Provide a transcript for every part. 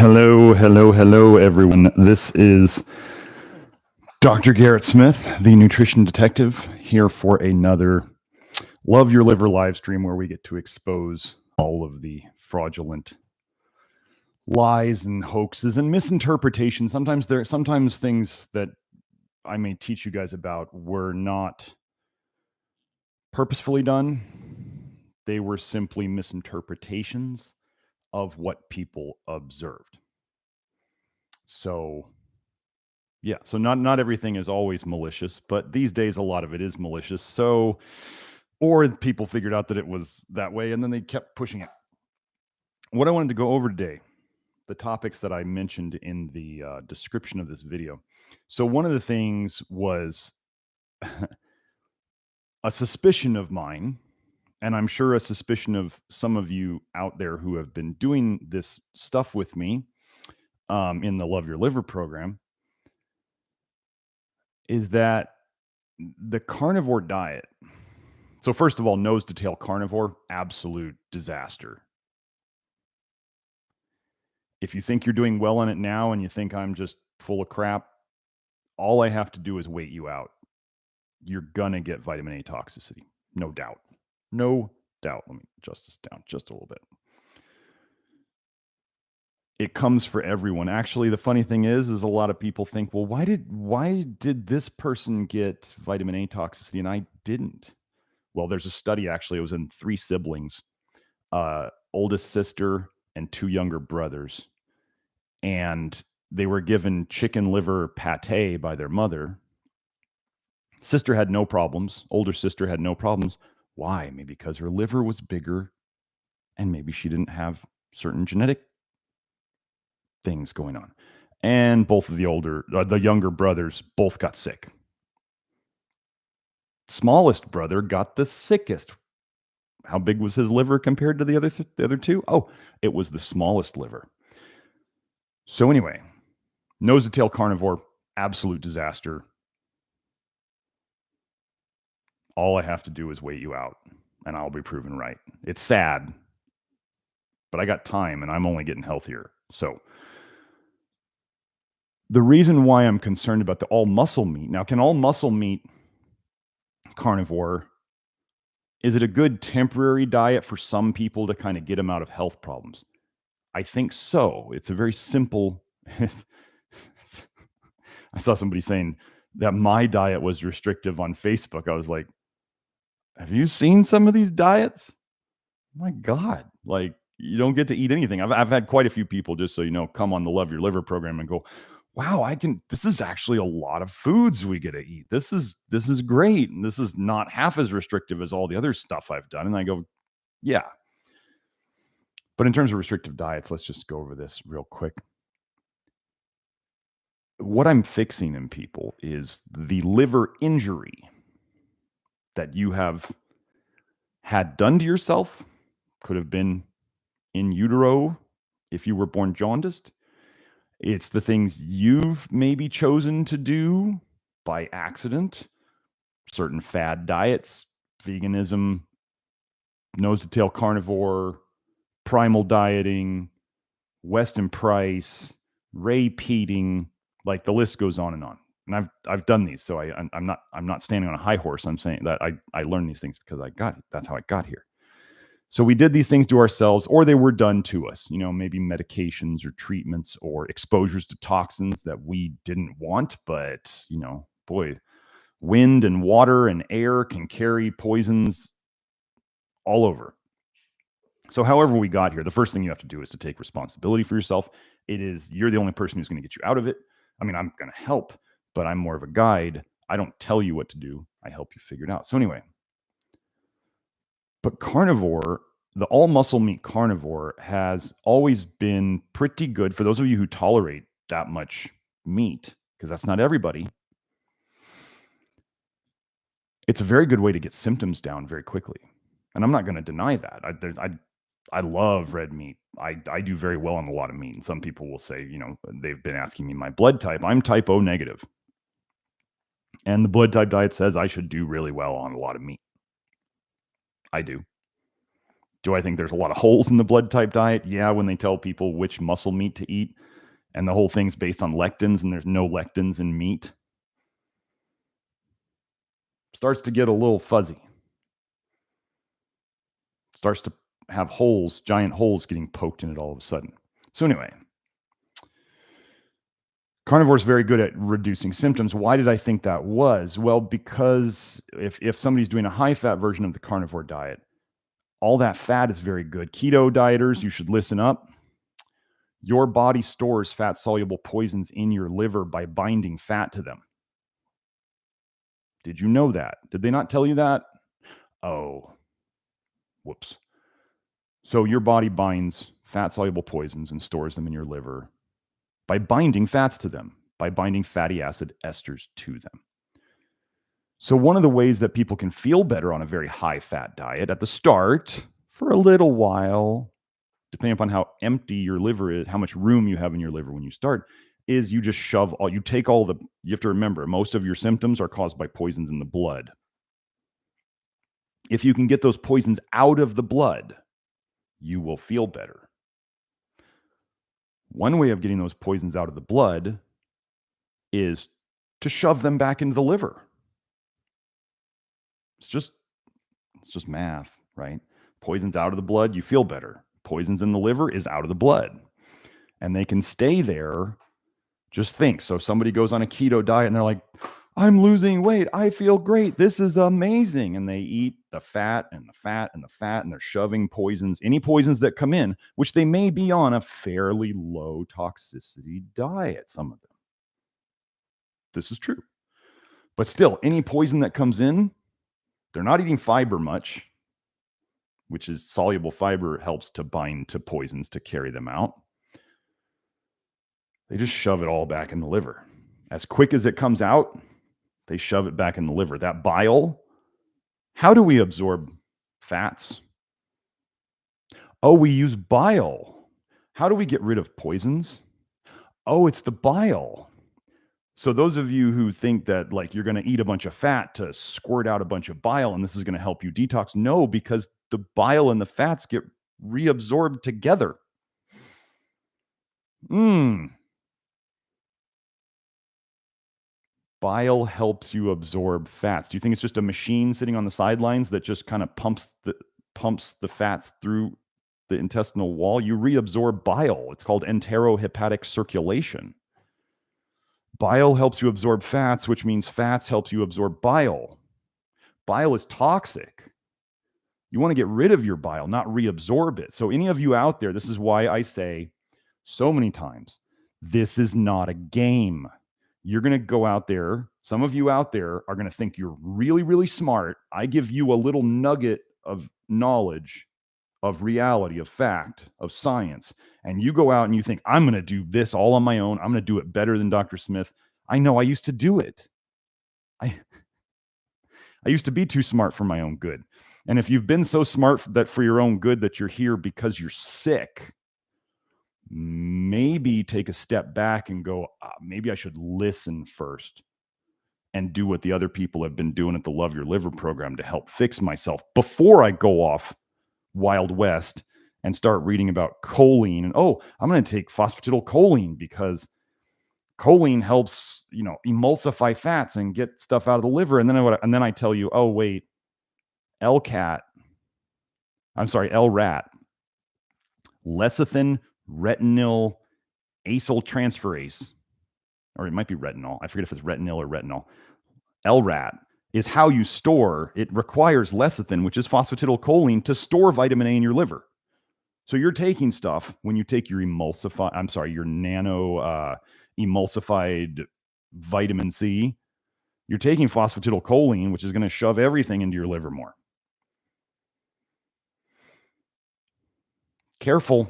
Hello, everyone. This is Dr. Garrett Smith, the nutrition detective, here for another Love Your Liver live stream where we get to expose all of the fraudulent lies and hoaxes and misinterpretations. Sometimes things that I may teach you guys about were not purposefully done. They were simply misinterpretations of what people observed. So not everything is always malicious, but these days a lot of it is malicious. So, or people figured out that it was that way and then they kept pushing it. What I wanted to go over today, the topics that I mentioned in the description of this video. So one of the things was a suspicion of mine, and I'm sure a suspicion of some of you out there who have been doing this stuff with me in the Love Your Liver program, is that the carnivore diet. So first of all, nose to tail carnivore, absolute disaster. If you think you're doing well on it now and you think I'm just full of crap, all I have to do is wait you out. You're gonna get vitamin A toxicity, no doubt. No doubt. Let me adjust this down just a little bit. It comes for everyone. Actually, the funny thing is a lot of people think, well, why did this person get vitamin A toxicity and I didn't? Well, there's a study, actually, it was in 3 siblings, oldest sister and 2 younger brothers. And they were given chicken liver pate by their mother. Sister had no problems. Older sister had no problems. Why? Maybe because her liver was bigger and maybe she didn't have certain genetic things going on. And both of the younger brothers both got sick. Smallest brother got the sickest. How big was his liver compared to the other 2? Oh, it was the smallest liver. So anyway, nose to tail carnivore, absolute disaster. All I have to do is wait you out and I'll be proven right. It's sad, but I got time and I'm only getting healthier. So the reason why I'm concerned about the all muscle meat, now can all muscle meat carnivore, is it a good temporary diet for some people to kind of get them out of health problems? I think so. It's a very simple. I saw somebody saying that my diet was restrictive on Facebook. I was like, have you seen some of these diets? My God, like you don't get to eat anything. I've had quite a few people, just so you know, come on the Love Your Liver program and go, wow, this is actually a lot of foods we get to eat. This is great. And this is not half as restrictive as all the other stuff I've done. And I go, yeah. But in terms of restrictive diets, let's just go over this real quick. What I'm fixing in people is the liver injury that you have had done to yourself. Could have been in utero if you were born jaundiced. It's the things you've maybe chosen to do by accident, certain fad diets, veganism, nose to tail carnivore, primal dieting, Weston Price, repeating, like the list goes on and on. And I've done these, so I'm not standing on a high horse. I'm saying that I learned these things because that's how I got here. So we did these things to ourselves, or they were done to us, maybe medications or treatments or exposures to toxins that we didn't want. But, boy, wind and water and air can carry poisons all over. So however we got here, the first thing you have to do is to take responsibility for yourself. You're the only person who's going to get you out of it. I mean, I'm going to help, but I'm more of a guide. I don't tell you what to do. I help you figure it out. So anyway, but carnivore, the all muscle meat carnivore has always been pretty good for those of you who tolerate that much meat, because that's not everybody. It's a very good way to get symptoms down very quickly. And I'm not going to deny that. I love red meat. I do very well on a lot of meat. And some people will say, they've been asking me my blood type. I'm type O negative. And the blood type diet says I should do really well on a lot of meat. I do. Do I think there's a lot of holes in the blood type diet? Yeah, when they tell people which muscle meat to eat, and the whole thing's based on lectins, and there's no lectins in meat. Starts to get a little fuzzy. Starts to have holes, giant holes getting poked in it all of a sudden. So anyway, carnivore is very good at reducing symptoms. Why did I think that was? Well, because if somebody's doing a high-fat version of the carnivore diet, all that fat is very good. Keto dieters, you should listen up. Your body stores fat-soluble poisons in your liver by binding fat to them. Did you know that? Did they not tell you that? Oh, whoops. So your body binds fat-soluble poisons and stores them in your liver by binding fats to them, by binding fatty acid esters to them. So one of the ways that people can feel better on a very high-fat diet at the start, for a little while, depending upon how empty your liver is, how much room you have in your liver when you start, is you just you have to remember, most of your symptoms are caused by poisons in the blood. If you can get those poisons out of the blood, you will feel better. One way of getting those poisons out of the blood is to shove them back into the liver. It's just math, right? Poisons out of the blood, you feel better. Poisons in the liver is out of the blood. And they can stay there. Just think. So somebody goes on a keto diet and they're like, I'm losing weight. I feel great. This is amazing. And they eat the fat and the fat and the fat, and they're shoving poisons, any poisons that come in, which they may be on a fairly low toxicity diet, some of them. This is true. But still, any poison that comes in, they're not eating fiber much, which is soluble fiber helps to bind to poisons to carry them out. They just shove it all back in the liver. As quick as it comes out, they shove it back in the liver. That bile, how do we absorb fats? Oh, we use bile. How do we get rid of poisons? Oh, it's the bile. So those of you who think that like you're going to eat a bunch of fat to squirt out a bunch of bile and this is going to help you detox, no, because the bile and the fats get reabsorbed together. Bile helps you absorb fats. Do you think it's just a machine sitting on the sidelines that just kind of pumps the fats through the intestinal wall? You reabsorb bile. It's called enterohepatic circulation. Bile helps you absorb fats, which means fats helps you absorb bile. Bile is toxic. You want to get rid of your bile, not reabsorb it. So any of you out there, this is why I say so many times, this is not a game. You're going to go out there. Some of you out there are going to think you're really, really smart. I give you a little nugget of knowledge, of reality, of fact, of science. And you go out and you think, I'm going to do this all on my own. I'm going to do it better than Dr. Smith. I know I used to do it. I used to be too smart for my own good. And if you've been so smart that for your own good that you're here because you're sick, maybe take a step back and go, maybe I should listen first and do what the other people have been doing at the Love Your Liver program to help fix myself before I go off Wild West and start reading about choline. And I'm going to take phosphatidylcholine because choline helps, emulsify fats and get stuff out of the liver. And then I tell you, oh wait, LRAT, lecithin retinyl acyltransferase, or it might be retinol. I forget if it's retinol or retinol. LRAT is how you store. It requires lecithin, which is phosphatidylcholine, to store vitamin A in your liver. So you're taking stuff when you take your nano emulsified vitamin C. You're taking phosphatidylcholine, which is going to shove everything into your liver more. Careful.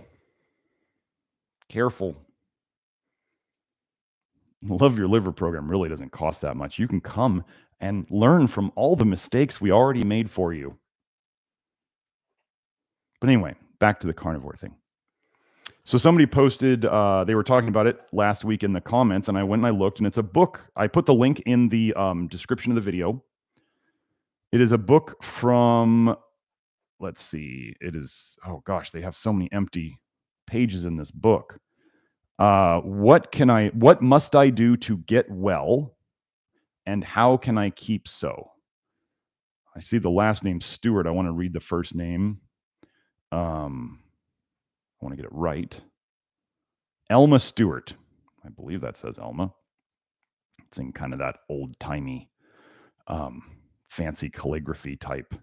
Love Your Liver program really doesn't cost that much. You can come and learn from all the mistakes we already made for you. But anyway, back to the carnivore thing. So somebody posted, they were talking about it last week in the comments, and I went and I looked, and it's a book. I put the link in the description of the video. It is a book from, let's see. It is, oh gosh, they have so many empty pages in this book. What must I do to get well, and how can I keep so? I see the last name Stewart. I want to read the first name. I want to get it right. Elma Stewart. I believe that says Elma. It's in kind of that old-timey, fancy calligraphy type.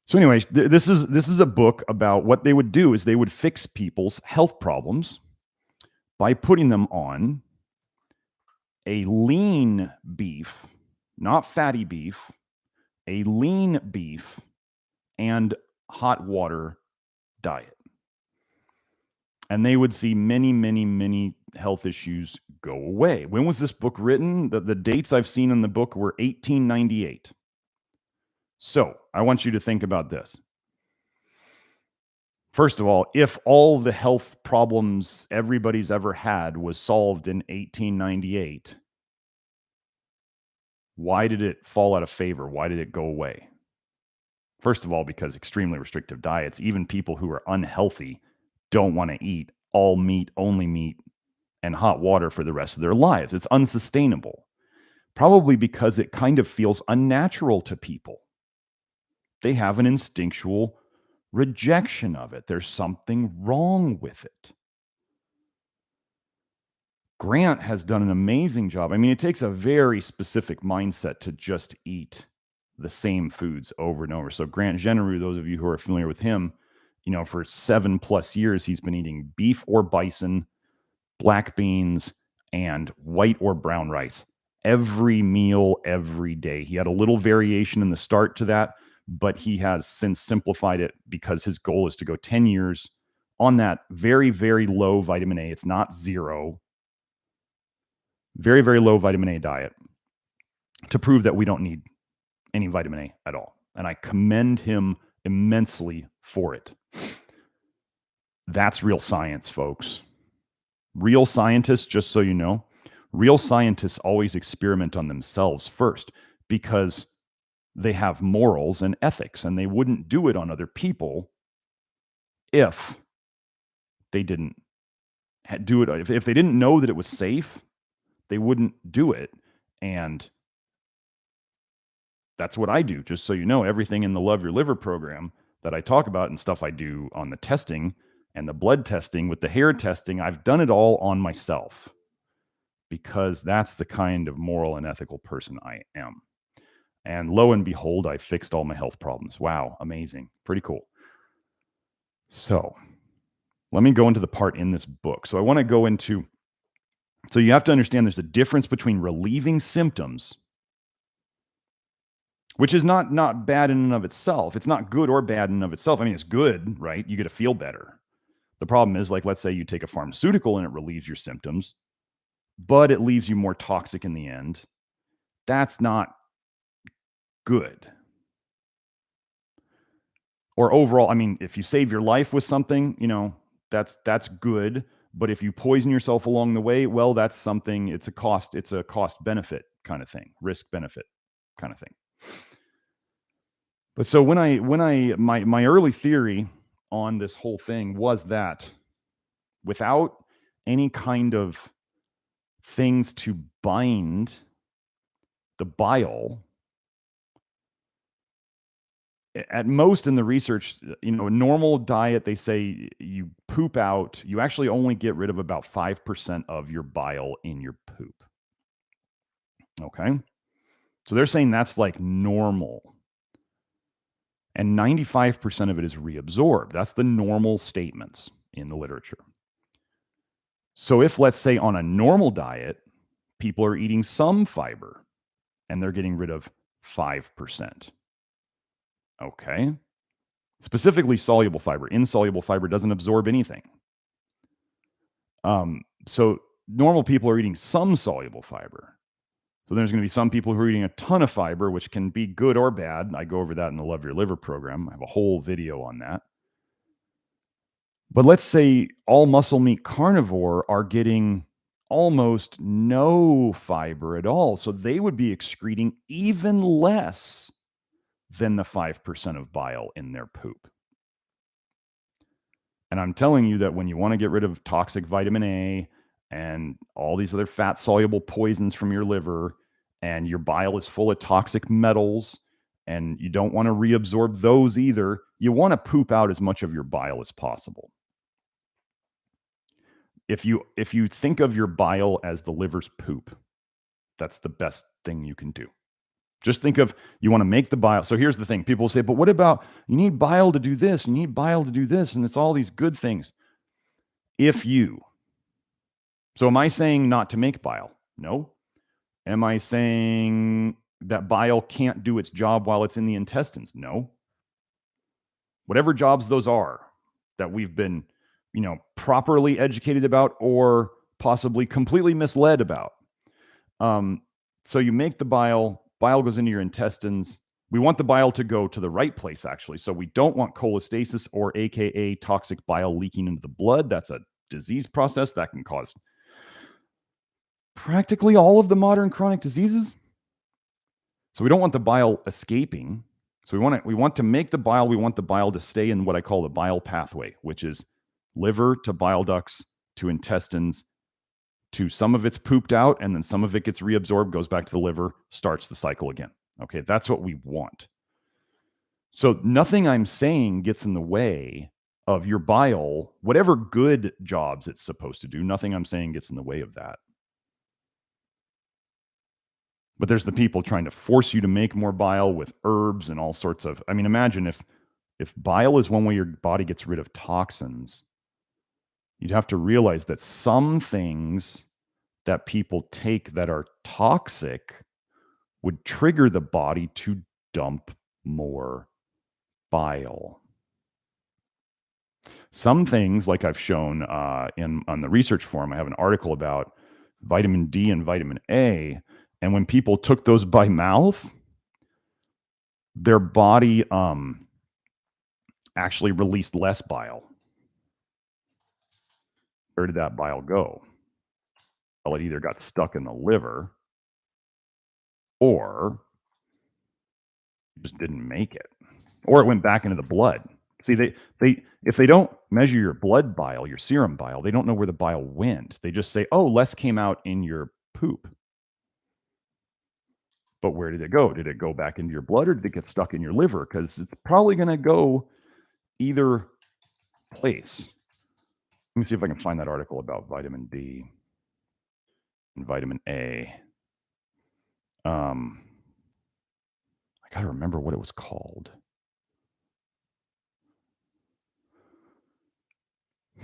So anyway, this is a book about what they would do is they would fix people's health problems by putting them on a lean beef, not fatty beef, a lean beef and hot water diet. And they would see many, many, many health issues go away. When was this book written? The dates I've seen in the book were 1898. So I want you to think about this. First of all, if all the health problems everybody's ever had was solved in 1898, why did it fall out of favor? Why did it go away? First of all, because extremely restrictive diets, even people who are unhealthy don't want to eat all meat, only meat, and hot water for the rest of their lives. It's unsustainable. Probably because it kind of feels unnatural to people. They have an instinctual rejection of it. There's something wrong with it. Grant has done an amazing job. I mean, it takes a very specific mindset to just eat the same foods over and over. So Grant Genereux, those of you who are familiar with him, for 7+ years, he's been eating beef or bison, black beans, and white or brown rice every meal, every day. He had a little variation in the start to that, but he has since simplified it because his goal is to go 10 years on that very, very low vitamin A. It's not zero. Very, very low vitamin A diet to prove that we don't need any vitamin A at all. And I commend him immensely for it. That's real science, folks. Real scientists, just so you know, real scientists always experiment on themselves first because they have morals and ethics, and they wouldn't do it on other people if they didn't do it. If they didn't know that it was safe, they wouldn't do it. And that's what I do, just so you know. Everything in the Love Your Liver program that I talk about and stuff I do on the testing and the blood testing with the hair testing, I've done it all on myself because that's the kind of moral and ethical person I am. And lo and behold, I fixed all my health problems. Wow, amazing. Pretty cool. So let me go into the part in this book. So I want to go into, so you have to understand there's a difference between relieving symptoms, which is not bad in and of itself. It's not good or bad in and of itself. I mean, it's good, right? You get to feel better. The problem is, like, let's say you take a pharmaceutical and it relieves your symptoms, but it leaves you more toxic in the end. That's not good. Or overall, I mean, if you save your life with something, that's good. But if you poison yourself along the way, well, that's something, it's a cost benefit kind of thing, risk benefit kind of thing. But so my early theory on this whole thing was that without any kind of things to bind the bile, at most in the research, a normal diet, they say you poop out, you actually only get rid of about 5% of your bile in your poop. Okay. So they're saying that's like normal. And 95% of it is reabsorbed. That's the normal statements in the literature. So if, let's say, on a normal diet, people are eating some fiber and they're getting rid of 5%. Okay. Specifically soluble fiber. Insoluble fiber doesn't absorb anything. So normal people are eating some soluble fiber. So there's going to be some people who are eating a ton of fiber, which can be good or bad. I go over that in the Love Your Liver program. I have a whole video on that. But let's say all muscle meat carnivore are getting almost no fiber at all. So they would be excreting even less than the 5% of bile in their poop. And I'm telling you that when you want to get rid of toxic vitamin A and all these other fat soluble poisons from your liver, and your bile is full of toxic metals, and you don't want to reabsorb those either, you want to poop out as much of your bile as possible. If you think of your bile as the liver's poop, that's the best thing you can do. Just think of, you want to make the bile. So here's the thing. People say, but what about, you need bile to do this, you need bile to do this, and it's all these good things. So am I saying not to make bile? No. Am I saying that bile can't do its job while it's in the intestines? No. Whatever jobs those are that we've been, properly educated about or possibly completely misled about. So you make the bile goes into your intestines. We want the bile to go to the right place, actually. So we don't want cholestasis, or AKA toxic bile, leaking into the blood. That's a disease process that can cause practically all of the modern chronic diseases. So we don't want the bile escaping. So we want to make the bile. We want the bile to stay in what I call the bile pathway, which is liver to bile ducts to intestines, to some of it's pooped out, and then some of it gets reabsorbed, goes back to the liver, starts the cycle again. Okay, that's what we want. So nothing I'm saying gets in the way of your bile, whatever good jobs it's supposed to do. Nothing I'm saying gets in the way of that. But there's the people trying to force you to make more bile with herbs and all sorts of, imagine if bile is one way your body gets rid of toxins, you'd have to realize that some things that people take that are toxic would trigger the body to dump more bile. Some things, like I've shown on the research forum, I have an article about vitamin D and vitamin A. And when people took those by mouth, their body actually released less bile. Where did that bile go? Well, it either got stuck in the liver or just didn't make it, or it went back into the blood. See, if they don't measure your blood bile, your serum bile, they don't know where the bile went. They just say, oh, less came out in your poop. But where did it go? Did it go back into your blood, or did it get stuck in your liver? Because it's probably going to go either place. Let me see if I can find that article about vitamin D and vitamin A. I got to remember what it was called.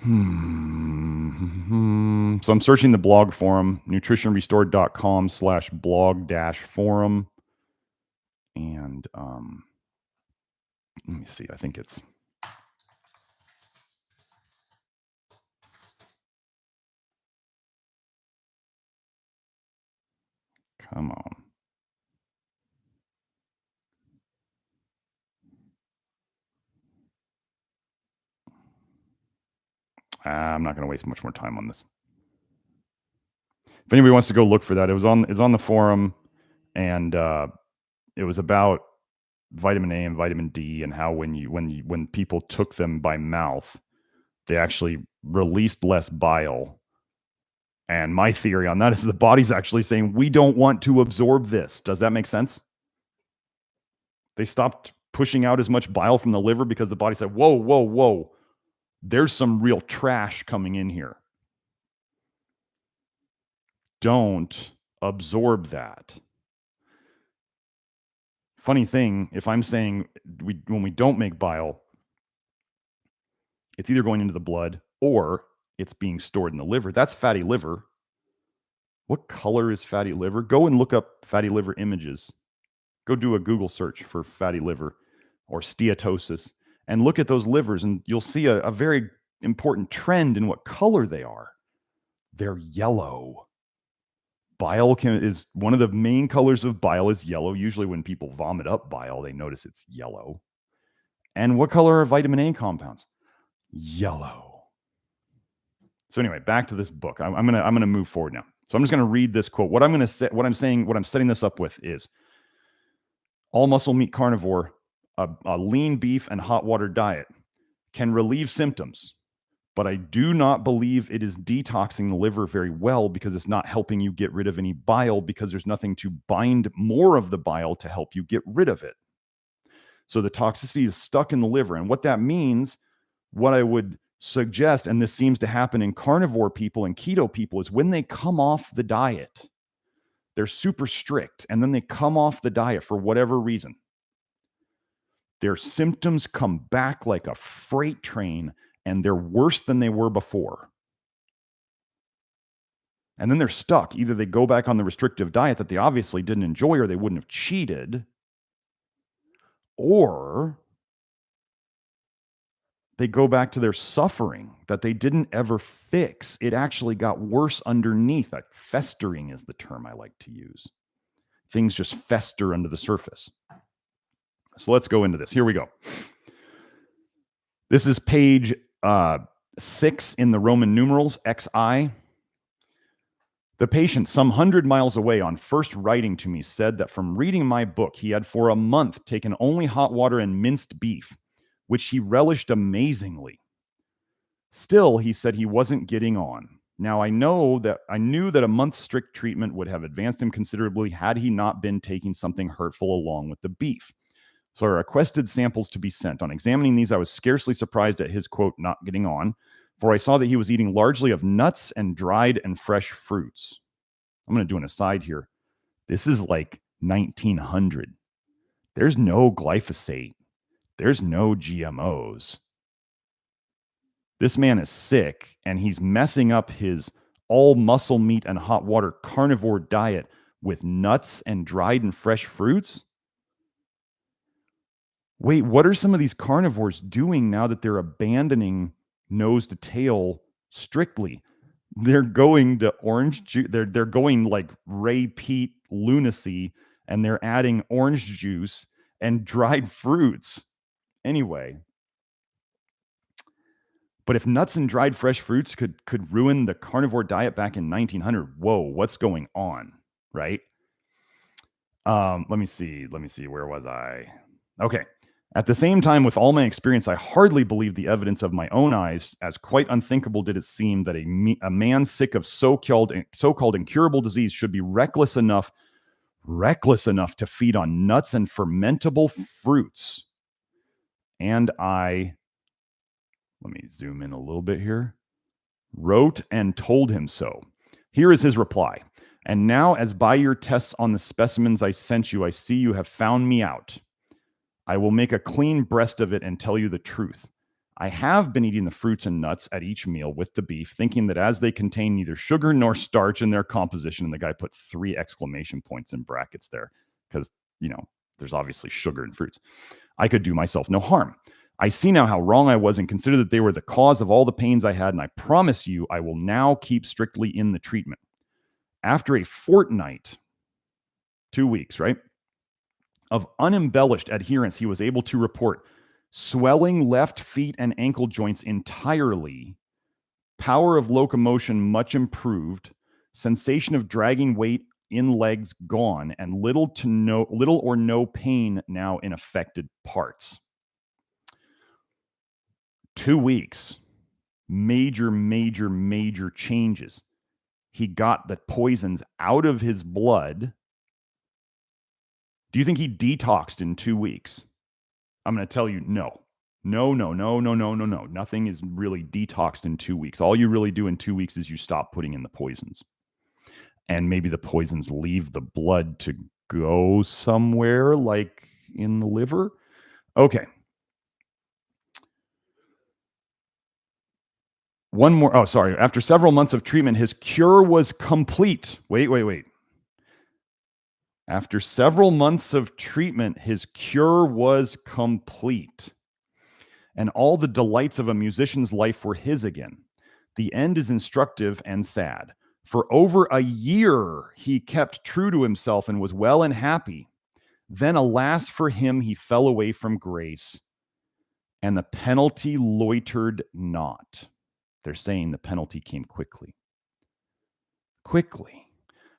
So I'm searching the blog forum, nutritionrestored.com/blog-forum. And let me see, I think it's, come on. I'm not going to waste much more time on this. If anybody wants to go look for that, it's on the forum, and it was about vitamin A and vitamin D, and how when people took them by mouth, they actually released less bile. And my theory on that is the body's actually saying, we don't want to absorb this. Does that make sense? They stopped pushing out as much bile from the liver because the body said, whoa, there's some real trash coming in here. Don't absorb that. Funny thing, if I'm saying when we don't make bile, it's either going into the blood or it's being stored in the liver. That's fatty liver. What color is fatty liver? Go and look up fatty liver images. Go do a Google search for fatty liver or steatosis and look at those livers, and you'll see a very important trend in what color they are. They're yellow. Bile is one of the main colors of bile is yellow. Usually when people vomit up bile, they notice it's yellow. And what color are vitamin A compounds? Yellow. So anyway, back to this book. I'm gonna move forward now. So I'm just gonna read this quote. What I'm setting this up with is All muscle meat carnivore, a lean beef and hot water diet can relieve symptoms, but I do not believe it is detoxing the liver very well because it's not helping you get rid of any bile because there's nothing to bind more of the bile to help you get rid of it. So the toxicity is stuck in the liver. And what that means, what I would suggest, and this seems to happen in carnivore people and keto people, is when they come off the diet, they're super strict, and then they come off the diet for whatever reason. Their symptoms come back like a freight train, and they're worse than they were before. And then they're stuck. Either they go back on the restrictive diet that they obviously didn't enjoy or they wouldn't have cheated, or they go back to their suffering that they didn't ever fix. It actually got worse underneath. Like festering is the term I like to use. Things just fester under the surface. So let's go into this. Here we go. This is page 6 in the Roman numerals, XI. The patient, some 100 miles away, on first writing to me, said that from reading my book, he had for a month taken only hot water and minced beef, which he relished amazingly. Still, he said he wasn't getting on. Now, I knew that a month's strict treatment would have advanced him considerably had he not been taking something hurtful along with the beef. So I requested samples to be sent. On examining these, I was scarcely surprised at his, quote, not getting on, for I saw that he was eating largely of nuts and dried and fresh fruits. I'm going to do an aside here. This is like 1900. There's no glyphosate. There's no GMOs. This man is sick, and he's messing up his all muscle meat and hot water carnivore diet with nuts and dried and fresh fruits? Wait, what are some of these carnivores doing now that they're abandoning nose to tail strictly? They're going to orange juice. They're going like Ray Pete lunacy, and they're adding orange juice and dried fruits. Anyway, but if nuts and dried fresh fruits could ruin the carnivore diet back in 1900, whoa, what's going on, right? Let me see. Where was I? Okay. At the same time, with all my experience, I hardly believed the evidence of my own eyes, as quite unthinkable did it seem that a man sick of so-called incurable disease should be reckless enough to feed on nuts and fermentable fruits. And I, let me zoom in a little bit here, wrote and told him so. Here is his reply. And now, as by your tests on the specimens I sent you, I see you have found me out. I will make a clean breast of it and tell you the truth. I have been eating the fruits and nuts at each meal with the beef, thinking that as they contain neither sugar nor starch in their composition, and the guy put 3 exclamation points in brackets there because, there's obviously sugar in fruits, I could do myself no harm. I see now how wrong I was and consider that they were the cause of all the pains I had, and I promise you I will now keep strictly in the treatment. After a fortnight, 2 weeks, right, of unembellished adherence, he was able to report swelling left feet and ankle joints entirely, power of locomotion much improved, sensation of dragging weight in legs gone, and little or no pain now in affected parts. 2 weeks, major changes. He got the poisons out of his blood. Do you think he detoxed in 2 weeks? I'm going to tell you no. No. Nothing is really detoxed in 2 weeks. All you really do in 2 weeks is you stop putting in the poisons. And maybe the poisons leave the blood to go somewhere, like in the liver. Okay. One more. Oh, sorry. After several months of treatment, his cure was complete. Wait. After several months of treatment, his cure was complete. And all the delights of a musician's life were his again. The end is instructive and sad. For over a year, he kept true to himself and was well and happy. Then, alas for him, he fell away from grace, and the penalty loitered not. They're saying the penalty came quickly. Quickly.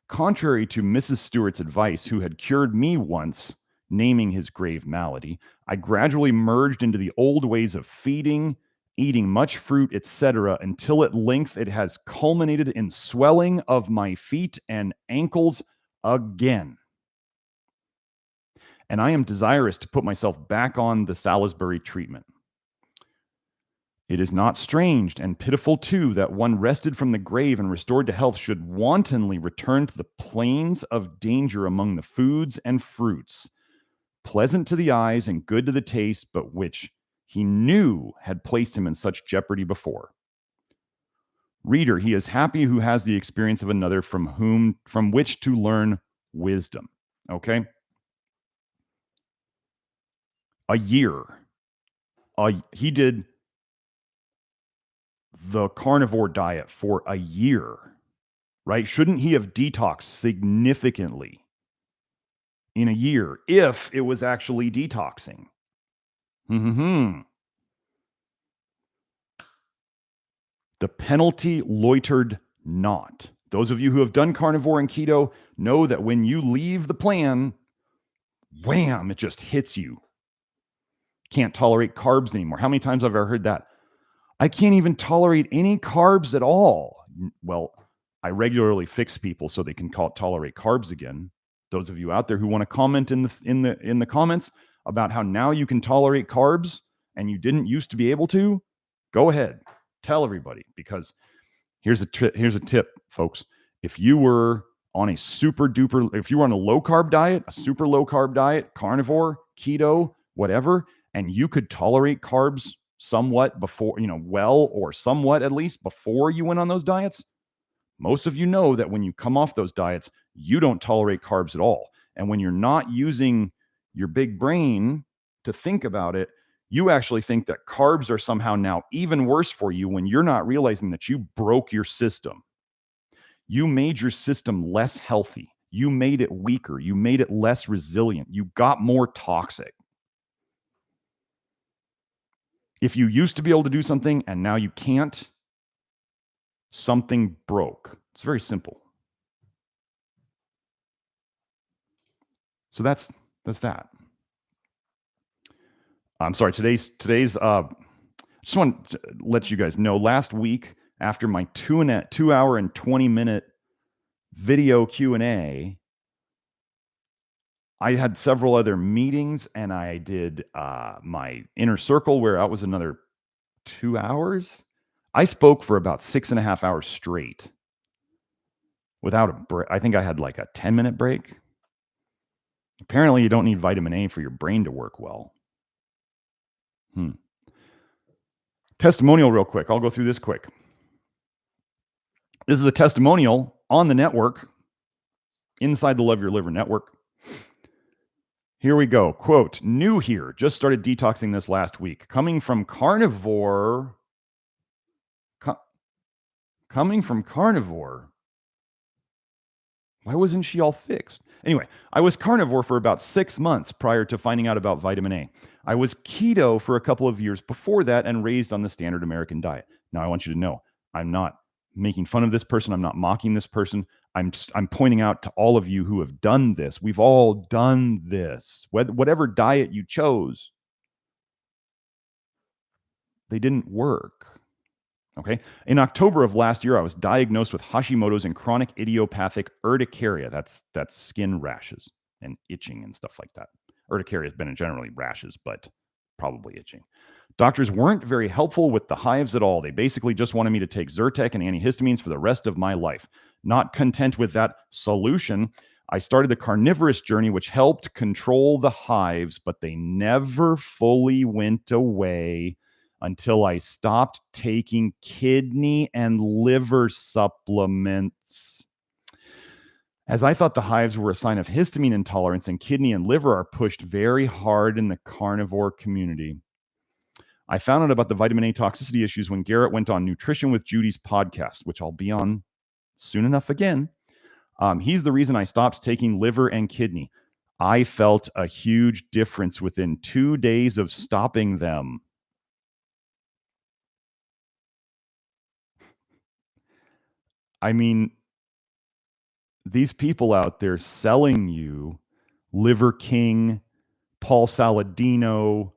Contrary to Mrs. Stewart's advice, who had cured me once, naming his grave malady. I gradually merged into the old ways of feeding, eating much fruit, etc., until at length it has culminated in swelling of my feet and ankles again. And I am desirous to put myself back on the Salisbury treatment. It is not strange and pitiful, too, that one wrested from the grave and restored to health should wantonly return to the plains of danger among the foods and fruits, pleasant to the eyes and good to the taste, but which he knew had placed him in such jeopardy before. Reader, he is happy who has the experience of another from which to learn wisdom. Okay? A year. He did the carnivore diet for a year, right? Shouldn't he have detoxed significantly in a year if it was actually detoxing? The penalty loitered not. Those of you who have done carnivore and keto know that when you leave the plan, wham, it just hits you. Can't tolerate carbs anymore. How many times have I heard that? I can't even tolerate any carbs at all. Well, I regularly fix people so they can tolerate carbs again. Those of you out there who want to comment in the comments about how now you can tolerate carbs and you didn't used to be able to, go ahead, tell everybody, because here's a tip, folks. If you were on a if you were on a low carb diet, a super low carb diet, carnivore, keto, whatever, and you could tolerate carbs somewhat before, well, or somewhat at least before you went on those diets, most of you know that when you come off those diets, you don't tolerate carbs at all. And when you're not using your big brain to think about it, you actually think that carbs are somehow now even worse for you when you're not realizing that you broke your system. You made your system less healthy. You made it weaker. You made it less resilient. You got more toxic. If you used to be able to do something and now you can't, something broke. It's very simple. So that's that. I'm sorry. Today's. Just want to let you guys know. Last week, after my 2 hour and 20-minute video Q&A, I had several other meetings, and I did my inner circle where that was another 2 hours. I spoke for about 6.5 hours straight without a break. I think I had like a 10-minute break. Apparently, you don't need vitamin A for your brain to work well. Testimonial real quick. I'll go through this quick. This is a testimonial on the network, inside the Love Your Liver network. Here we go. Quote, new here. Just started detoxing this last week. Coming from Carnivore. Coming from Carnivore. Why wasn't she all fixed? Anyway, I was carnivore for about 6 months prior to finding out about vitamin A. I was keto for a couple of years before that and raised on the standard American diet. Now, I want you to know, I'm not making fun of this person. I'm not mocking this person. I'm pointing out to all of you who have done this. We've all done this. Whatever diet you chose, they didn't work. Okay. In October of last year, I was diagnosed with Hashimoto's and chronic idiopathic urticaria. That's skin rashes and itching and stuff like that. Urticaria has been generally rashes, but probably itching. Doctors weren't very helpful with the hives at all. They basically just wanted me to take Zyrtec and antihistamines for the rest of my life. Not content with that solution, I started the carnivorous journey, which helped control the hives, but they never fully went away until I stopped taking kidney and liver supplements. As I thought the hives were a sign of histamine intolerance, and kidney and liver are pushed very hard in the carnivore community. I found out about the vitamin A toxicity issues when Garrett went on Nutrition with Judy's podcast, which I'll be on soon enough again. He's the reason I stopped taking liver and kidney. I felt a huge difference within 2 days of stopping them. I mean, these people out there selling you Liver King Paul Saladino,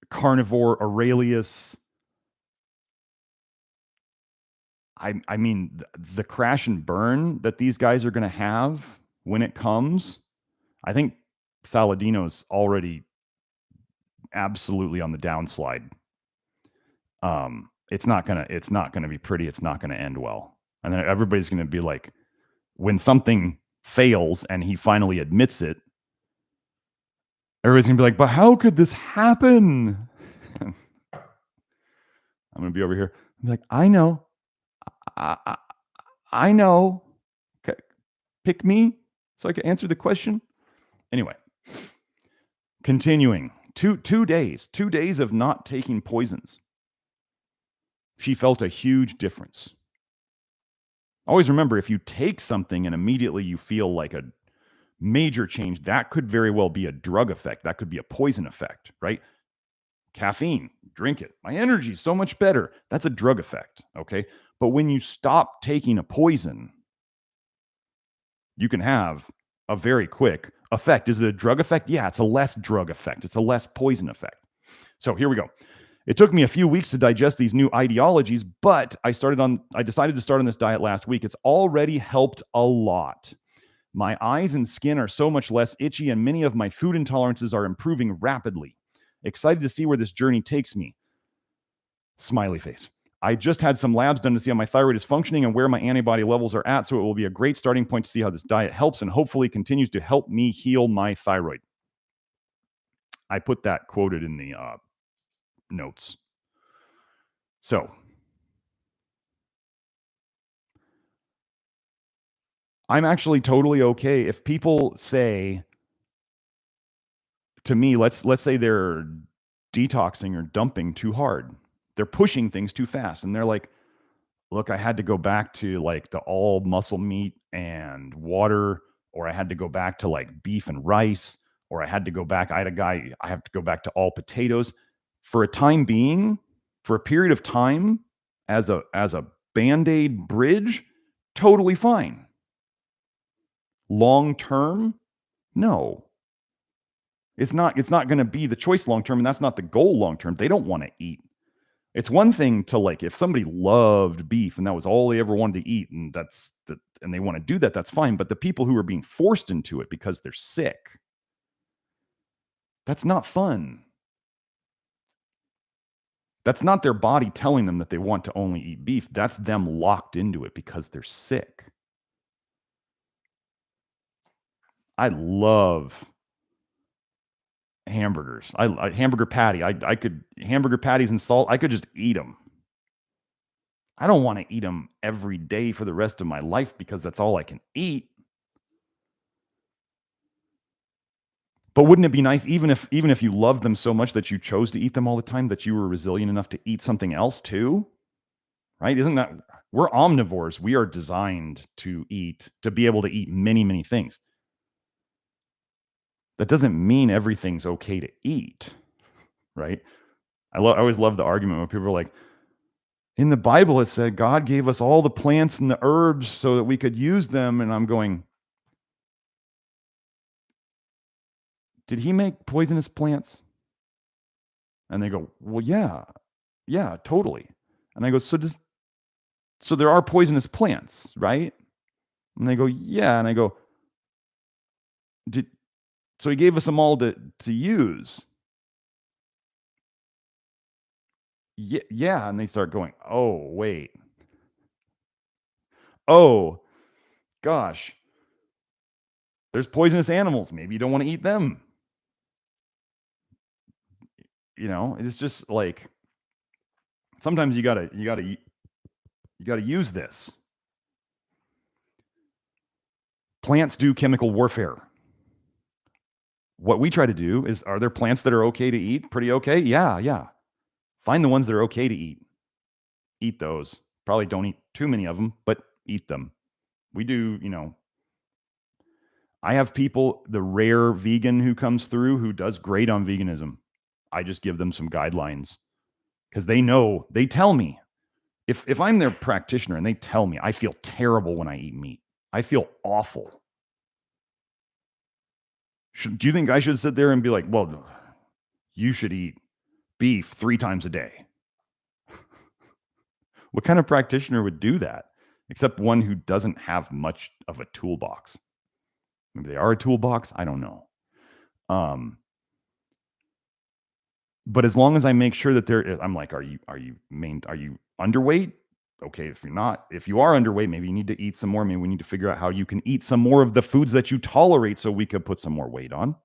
Carnivore Aurelius. I mean, the crash and burn that these guys are going to have when it comes, I think Saladino's already absolutely on the downslide. It's not gonna be pretty. It's not gonna end well. And then everybody's gonna be like, when something fails and he finally admits it, everybody's gonna be like, but how could this happen? I'm gonna be over here. I'm like, I know. I know. Okay. Pick me so I can answer the question. Anyway, continuing. 2 days of not taking poisons. She felt a huge difference. Always remember, if you take something and immediately you feel like a major change, that could very well be a drug effect. That could be a poison effect, right? Caffeine, drink it. My energy is so much better. That's a drug effect, okay? But when you stop taking a poison, you can have a very quick effect. Is it a drug effect? Yeah, it's a less drug effect. It's a less poison effect. So here we go. It took me a few weeks to digest these new ideologies, but I decided to start on this diet last week. It's already helped a lot. My eyes and skin are so much less itchy, and many of my food intolerances are improving rapidly. Excited to see where this journey takes me. Smiley face. I just had some labs done to see how my thyroid is functioning and where my antibody levels are at, so it will be a great starting point to see how this diet helps and hopefully continues to help me heal my thyroid. I put that quoted in the notes. So, I'm actually totally okay if people say to me, let's say they're detoxing or dumping too hard. They're pushing things too fast, and they're like, look, I had to go back to like the all muscle meat and water, or I had to go back to like beef and rice, or I had to go back. I have to go back to all potatoes for a time being, for a period of time as a Band-Aid bridge, totally fine. Long term, no. It's not going to be the choice long term, and that's not the goal long term. They don't want to eat. It's one thing to like, if somebody loved beef and that was all they ever wanted to eat, and and they want to do that, that's fine. But the people who are being forced into it because they're sick, that's not fun. That's not their body telling them that they want to only eat beef. That's them locked into it because they're sick. I love hamburgers. I hamburger patty. I could hamburger patties and salt. I could just eat them. I don't want to eat them every day for the rest of my life because that's all I can eat. But wouldn't it be nice, even if you loved them so much that you chose to eat them all the time, that you were resilient enough to eat something else too? Right? Isn't that, we're omnivores. We are designed to be able to eat many, many things. That doesn't mean everything's okay to eat, right? I always love the argument when people are like, in the Bible, it said God gave us all the plants and the herbs so that we could use them. And I'm going, did he make poisonous plants? And they go, well, yeah, totally. And I go, so there are poisonous plants, right? And they go, yeah. And I go, so he gave us them all to use. Yeah. And they start going, oh, wait. Oh, gosh. There's poisonous animals. Maybe you don't want to eat them. You know, it's just like, sometimes you gotta use this. Plants do chemical warfare. What we try to do is, are there plants that are okay to eat? Pretty okay? Yeah. Find the ones that are okay to eat. Eat those. Probably don't eat too many of them, but eat them. We do, I have people, the rare vegan who comes through who does great on veganism. I just give them some guidelines because they tell me, if I'm their practitioner and they tell me I feel terrible when I eat meat, I feel awful. Do you think I should sit there and be like, well, you should eat beef 3 times a day? What kind of practitioner would do that? Except one who doesn't have much of a toolbox. Maybe they are a toolbox. I don't know. But as long as I make sure that I'm like, are you underweight? Okay, if you are underweight, maybe you need to eat some more. Maybe we need to figure out how you can eat some more of the foods that you tolerate so we could put some more weight on.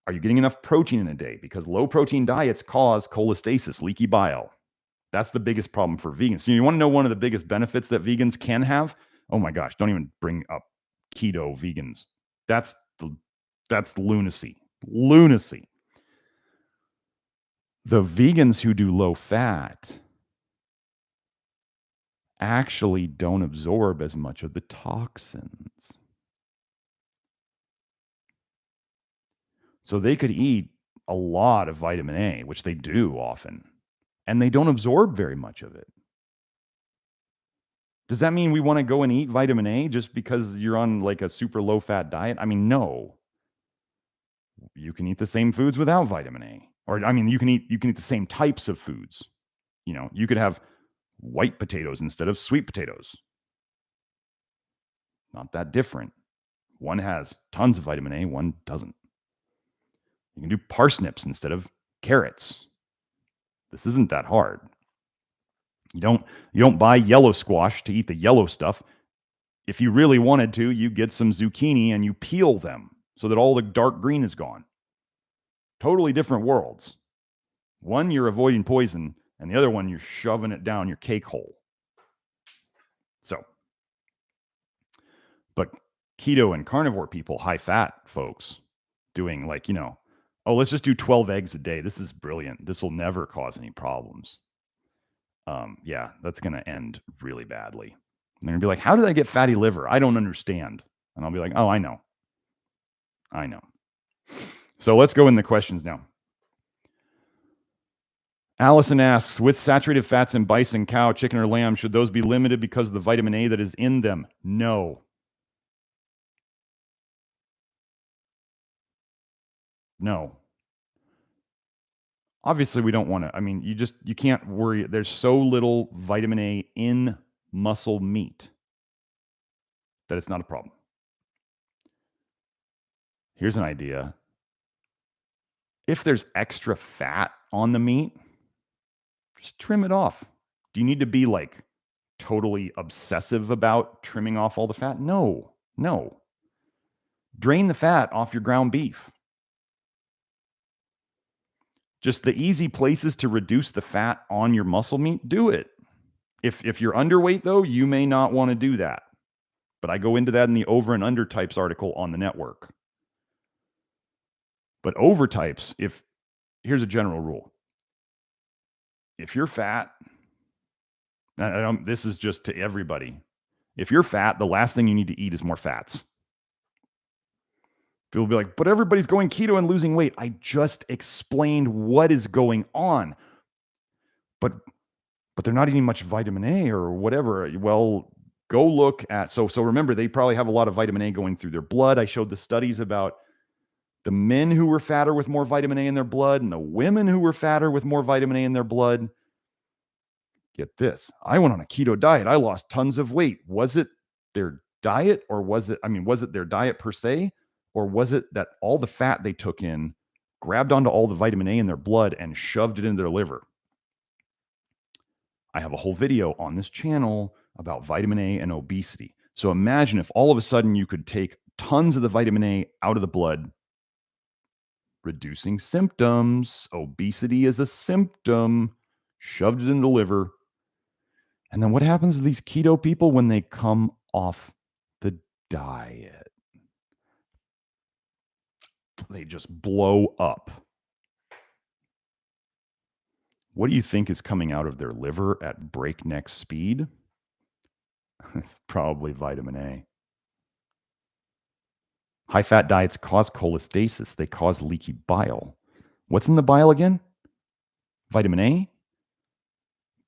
Are you getting enough protein in a day? Because low protein diets cause cholestasis, leaky bile. That's the biggest problem for vegans. So you want to know one of the biggest benefits that vegans can have? Oh my gosh, don't even bring up keto vegans. That's lunacy. Lunacy. The vegans who do low fat actually don't absorb as much of the toxins. So they could eat a lot of vitamin A, which they do often, and they don't absorb very much of it. Does that mean we want to go and eat vitamin A just because you're on like a super low fat diet? I mean, no. You can eat the same foods without vitamin A. Or I mean, you can eat the same types of foods. You know, you could have white potatoes instead of sweet potatoes. Not that different. One has tons of vitamin A, one doesn't. You can do parsnips instead of carrots. This isn't that hard. You don't buy yellow squash to eat the yellow stuff. If you really wanted to, you get some zucchini and you peel them so that all the dark green is gone. Totally different worlds. One, you're avoiding poison, and the other one, you're shoving it down your cake hole. So, but keto and carnivore people, high fat folks, doing like, let's just do 12 eggs a day. This is brilliant. This will never cause any problems. Yeah, that's going to end really badly. And they're going to be like, how did I get fatty liver? I don't understand. And I'll be like, oh, I know. So let's go in the questions now. Allison asks, with saturated fats in bison, cow, chicken, or lamb, should those be limited because of the vitamin A that is in them? No. Obviously, we don't want to. I mean, you can't worry. There's so little vitamin A in muscle meat that it's not a problem. Here's an idea. If there's extra fat on the meat, just trim it off. Do you need to be like totally obsessive about trimming off all the fat? No. Drain the fat off your ground beef. Just the easy places to reduce the fat on your muscle meat, do it. If you're underweight, though, you may not want to do that. But I go into that in the over and under types article on the network. But over types, here's a general rule. If you're fat, this is just to everybody. If you're fat, the last thing you need to eat is more fats. People will be like, but everybody's going keto and losing weight. I just explained what is going on. But they're not eating much vitamin A or whatever. Well, go look at, so remember, they probably have a lot of vitamin A going through their blood. I showed the studies about the men who were fatter with more vitamin A in their blood and the women who were fatter with more vitamin A in their blood. Get this. I went on a keto diet. I lost tons of weight. Was it their diet or was it their diet per se? Or was it that all the fat they took in grabbed onto all the vitamin A in their blood and shoved it into their liver? I have a whole video on this channel about vitamin A and obesity. So imagine if all of a sudden you could take tons of the vitamin A out of the blood, reducing symptoms. Obesity is a symptom. Shoved it in the liver. And then what happens to these keto people when they come off the diet? They just blow up. What do you think is coming out of their liver at breakneck speed? It's probably vitamin A. High-fat diets cause cholestasis. They cause leaky bile. What's in the bile again? Vitamin A?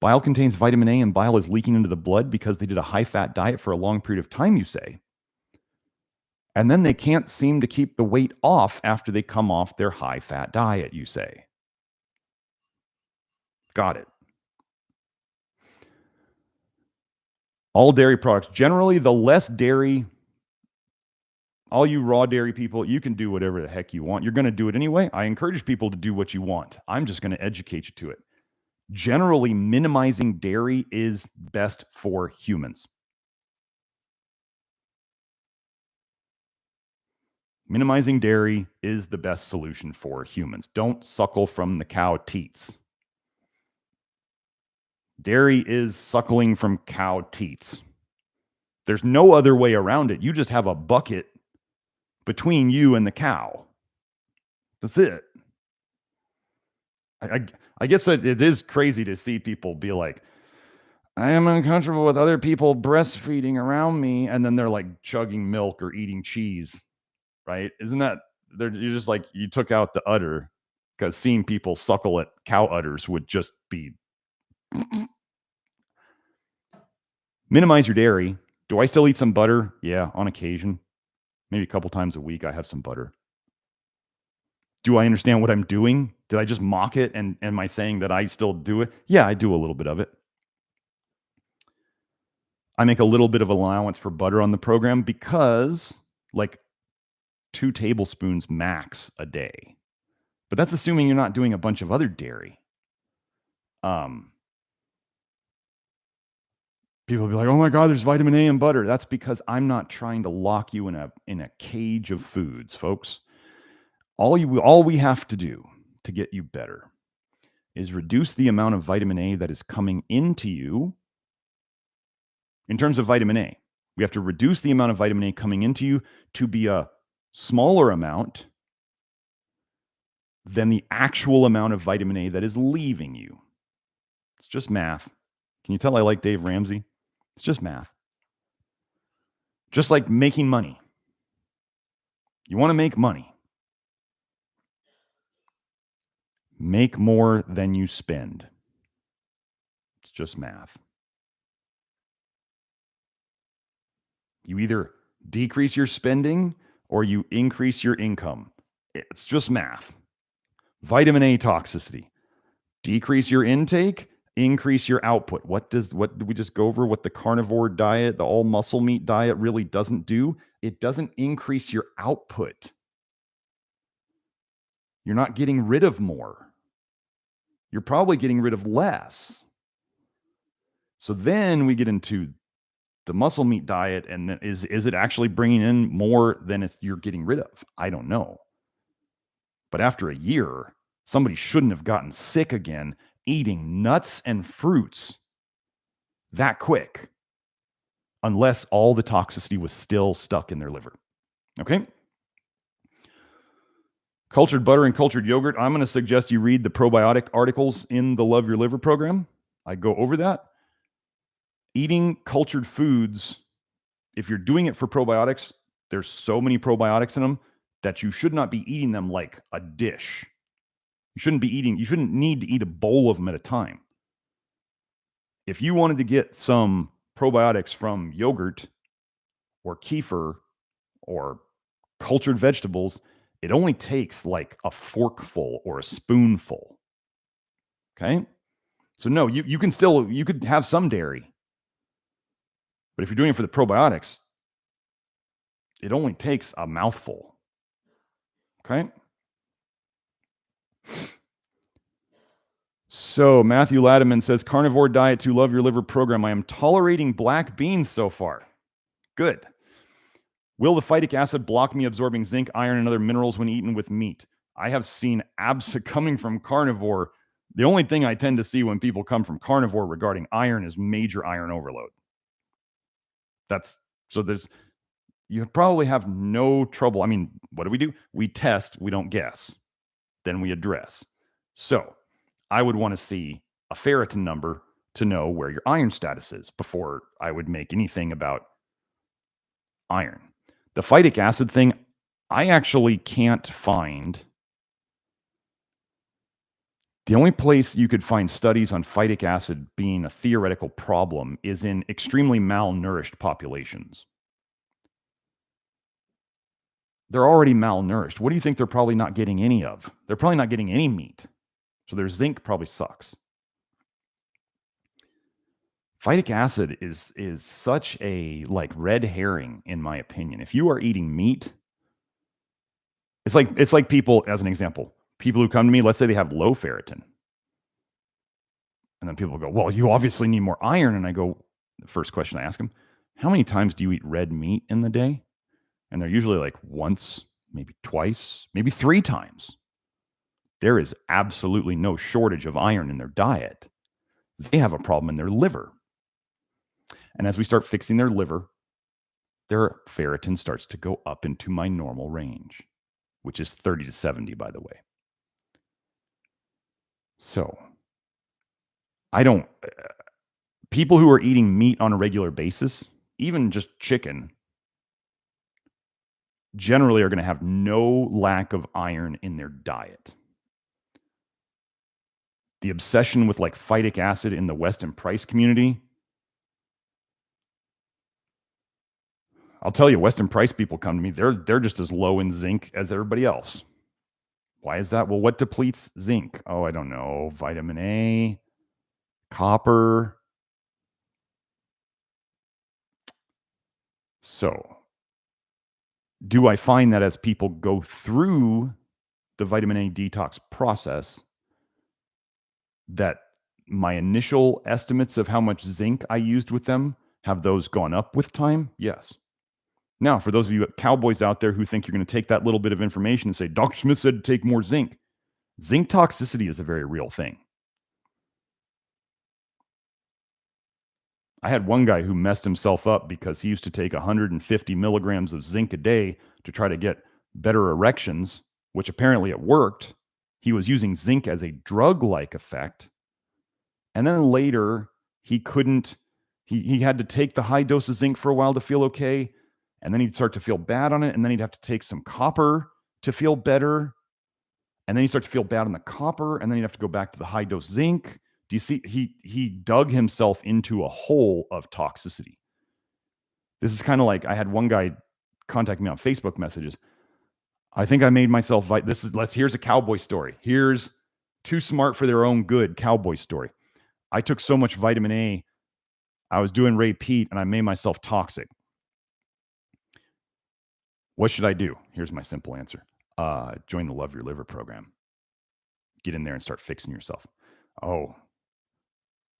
Bile contains vitamin A and bile is leaking into the blood because they did a high-fat diet for a long period of time, you say. And then they can't seem to keep the weight off after they come off their high-fat diet, you say. Got it. All dairy products. Generally, the less dairy, all you raw dairy people, you can do whatever the heck you want. You're going to do it anyway. I encourage people to do what you want. I'm just going to educate you to it. Generally, minimizing dairy is best for humans. Minimizing dairy is the best solution for humans. Don't suckle from the cow teats. Dairy is suckling from cow teats. There's no other way around it. You just have a bucket between you and the cow. That's it. I guess it is crazy to see people be like, I am uncomfortable with other people breastfeeding around me, and then they're like chugging milk or eating cheese, right? Isn't that, you're just like, you took out the udder, because seeing people suckle at cow udders would just be. Minimize your dairy. Do I still eat some butter? Yeah, on occasion. Maybe a couple times a week I have some butter. Do I understand what I'm doing? Did I just mock it? And am I saying that I still do it? Yeah, I do a little bit of it. I make a little bit of allowance for butter on the program because like 2 tablespoons max a day. But that's assuming you're not doing a bunch of other dairy. People will be like, oh my God, there's vitamin A in butter. That's because I'm not trying to lock you in a cage of foods, folks. All we have to do to get you better is reduce the amount of vitamin A that is coming into you. In terms of vitamin A, we have to reduce the amount of vitamin A coming into you to be a smaller amount than the actual amount of vitamin A that is leaving you. It's just math. Can you tell I like Dave Ramsey? It's just math. Just like making money. You want to make money. Make more than you spend. It's just math. You either decrease your spending or you increase your income. It's just math. Vitamin A toxicity. Decrease your intake, increase your output. What did we just go over what the carnivore diet, the all muscle meat diet really doesn't do? It doesn't increase your output. You're not getting rid of more. You're probably getting rid of less. So then we get into the muscle meat diet, and is it actually bringing in more than you're getting rid of? I don't know. But after a year, somebody shouldn't have gotten sick again eating nuts and fruits that quick, unless all the toxicity was still stuck in their liver. Okay? Cultured butter and cultured yogurt. I'm going to suggest you read the probiotic articles in the Love Your Liver program. I go over that. Eating cultured foods, if you're doing it for probiotics, there's so many probiotics in them that you should not be eating them like a dish. You shouldn't need to eat a bowl of them at a time. If you wanted to get some probiotics from yogurt or kefir or cultured vegetables, it only takes like a forkful or a spoonful. Okay? So no, you could have some dairy. But if you're doing it for the probiotics, it only takes a mouthful. Okay? So Matthew Latiman says, carnivore diet to Love Your Liver program. I am tolerating black beans so far. Good. Will the phytic acid block me absorbing zinc, iron, and other minerals when eaten with meat? I have seen coming from carnivore. The only thing I tend to see when people come from carnivore regarding iron is major iron overload. You probably have no trouble. I mean, what do? We test, we don't guess. Then we address. So I would want to see a ferritin number to know where your iron status is before I would make anything about iron. The phytic acid thing, I actually can't find. The only place you could find studies on phytic acid being a theoretical problem is in extremely malnourished populations. they're already malnourished. What do you think they're probably not getting any of? They're probably not getting any meat. So their zinc probably sucks. Phytic acid is such a like red herring, in my opinion. If you are eating meat, it's like people, as an example, people who come to me, let's say they have low ferritin. And then people go, well, you obviously need more iron. And I go, the first question I ask them, how many times do you eat red meat in the day? And they're usually like once, maybe twice, maybe 3 times. There is absolutely no shortage of iron in their diet. They have a problem in their liver. And as we start fixing their liver, their ferritin starts to go up into my normal range, which is 30 to 70, by the way. So I don't, people who are eating meat on a regular basis, even just chicken, generally are going to have no lack of iron in their diet. The obsession with like phytic acid in the Weston Price community, I'll tell you, Weston Price people come to me, they're just as low in zinc as everybody else. Why is that? Well, what depletes zinc? Oh, I don't know. Vitamin A, copper. So, do I find that as people go through the vitamin A detox process, that my initial estimates of how much zinc I used with them, have those gone up with time? Yes. Now, for those of you cowboys out there who think you're going to take that little bit of information and say, Dr. Smith said to take more zinc, zinc toxicity is a very real thing. I had one guy who messed himself up because he used to take 150 milligrams of zinc a day to try to get better erections, which apparently it worked. He was using zinc as a drug-like effect. And then later, he had to take the high dose of zinc for a while to feel okay. And then he'd start to feel bad on it. And then he'd have to take some copper to feel better. And then he'd start to feel bad on the copper. And then he'd have to go back to the high dose zinc. Do you see? He dug himself into a hole of toxicity. This is kind of like, I had one guy contact me on Facebook messages. I think I made myself, here's a cowboy story. Here's too smart for their own good cowboy story. I took so much vitamin A, I was doing Ray Pete, and I made myself toxic. What should I do? Here's my simple answer. Join the Love Your Liver program. Get in there and start fixing yourself. Oh,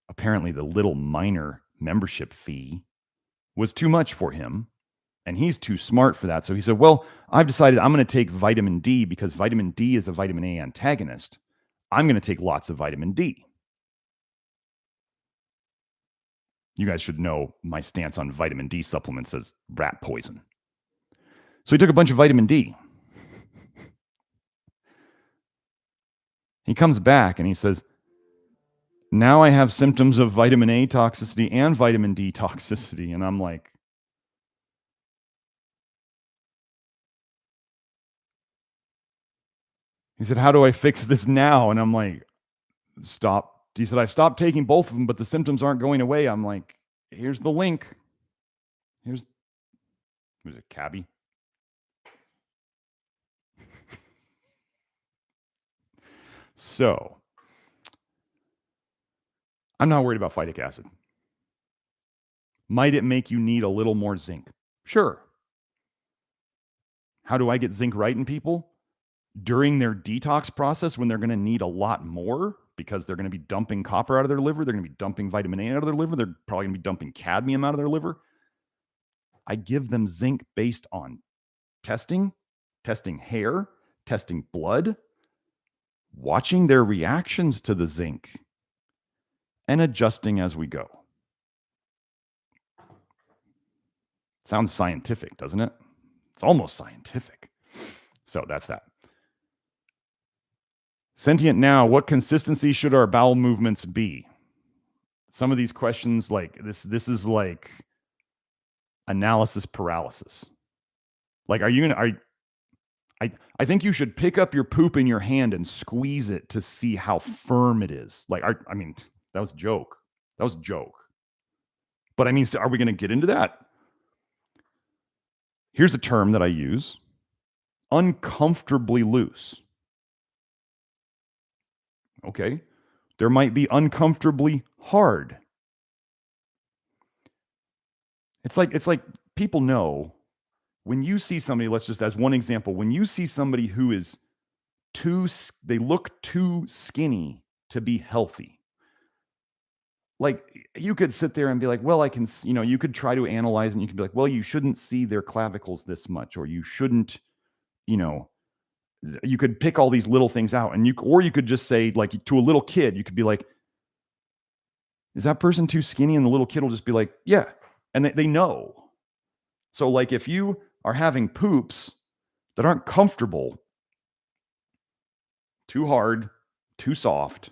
apparently the little minor membership fee was too much for him, and he's too smart for that. So he said, well, I've decided I'm going to take vitamin D because vitamin D is a vitamin A antagonist. I'm going to take lots of vitamin D. You guys should know my stance on vitamin D supplements as rat poison. So he took a bunch of vitamin D. He comes back and he says, now I have symptoms of vitamin A toxicity and vitamin D toxicity. And I'm like, he said, how do I fix this now? And I'm like, stop. He said, I've stopped taking both of them, but the symptoms aren't going away. I'm like, here's the link. Was it Cabby? So, I'm not worried about phytic acid. Might it make you need a little more zinc? Sure. How do I get zinc right in people? During their detox process, when they're going to need a lot more because they're going to be dumping copper out of their liver, they're going to be dumping vitamin A out of their liver, they're probably going to be dumping cadmium out of their liver. I give them zinc based on testing hair, testing blood, watching their reactions to the zinc, and adjusting as we go. Sounds scientific, doesn't it? It's almost scientific. So that's that. Sentient now, what consistency should our bowel movements be? Some of these questions, like this is like analysis paralysis. Like, I think you should pick up your poop in your hand and squeeze it to see how firm it is. Like, I mean, that was a joke. But I mean, are we going to get into that? Here's a term that I use. uncomfortably loose. Okay. There might be uncomfortably hard. It's like people know when you see somebody, let's just as one example, when you see somebody who is they look too skinny to be healthy. Like you could sit there and be like, well, you could try to analyze and you could be like, well, you shouldn't see their clavicles this much, or you shouldn't, you could pick all these little things out and you could just say, like, to a little kid, you could be like, is that person too skinny? And the little kid will just be like, yeah. And they know. So like if you are having poops that aren't comfortable, too hard, too soft,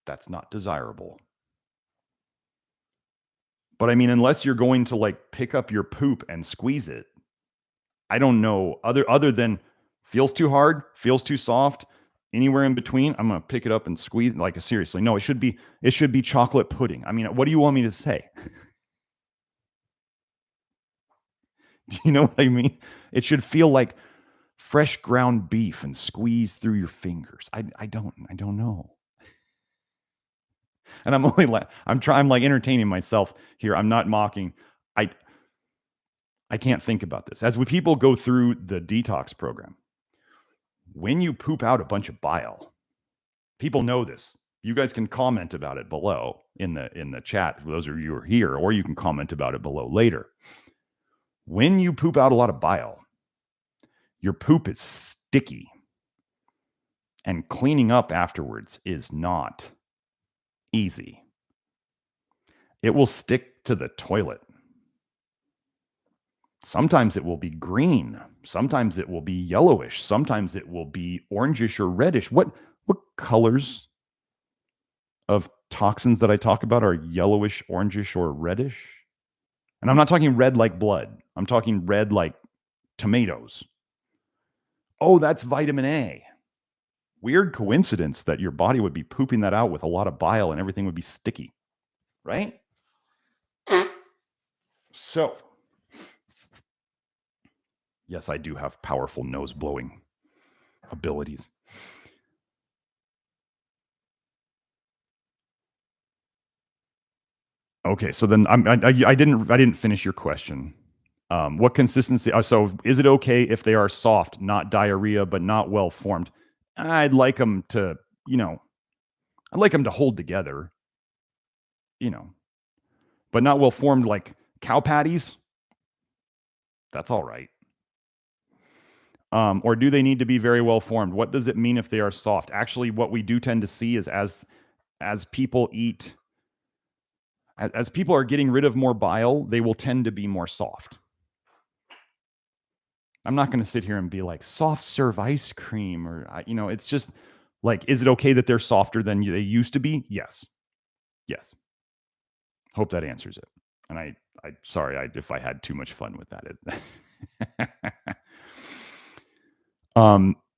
that's not desirable. But I mean, unless you're going to like pick up your poop and squeeze it, I don't know, other than feels too hard, feels too soft, anywhere in between, I'm going to pick it up and squeeze. Like, seriously, no, it should be chocolate pudding. I mean, what do you want me to say? Do you know what I mean? It should feel like fresh ground beef and squeeze through your fingers. I don't know. And I'm like entertaining myself here. I'm not mocking. I can't think about this. As people go through the detox program, when you poop out a bunch of bile, people know this. You guys can comment about it below in the chat, for those of you who are here, or you can comment about it below later. When you poop out a lot of bile, your poop is sticky. And cleaning up afterwards is not easy. It will stick to the toilet. Sometimes it will be green. Sometimes it will be yellowish. Sometimes it will be orangish or reddish. What colors of toxins that I talk about are yellowish, orangish, or reddish? And I'm not talking red like blood. I'm talking red like tomatoes. Oh, that's vitamin A. Weird coincidence that your body would be pooping that out with a lot of bile and everything would be sticky, right? So, yes, I do have powerful nose blowing abilities. Okay, so then I didn't finish your question. What consistency? So is it okay if they are soft, not diarrhea, but not well formed? I'd like them to, I'd like them to hold together, but not well formed like cow patties. That's all right. Or do they need to be very well formed? What does it mean if they are soft? Actually, what we do tend to see is as people eat, as people are getting rid of more bile, they will tend to be more soft. I'm not going to sit here and be like soft serve ice cream or, it's just like, is it okay that they're softer than they used to be? Yes. Yes. Hope that answers it. And I sorry if I had too much fun with that.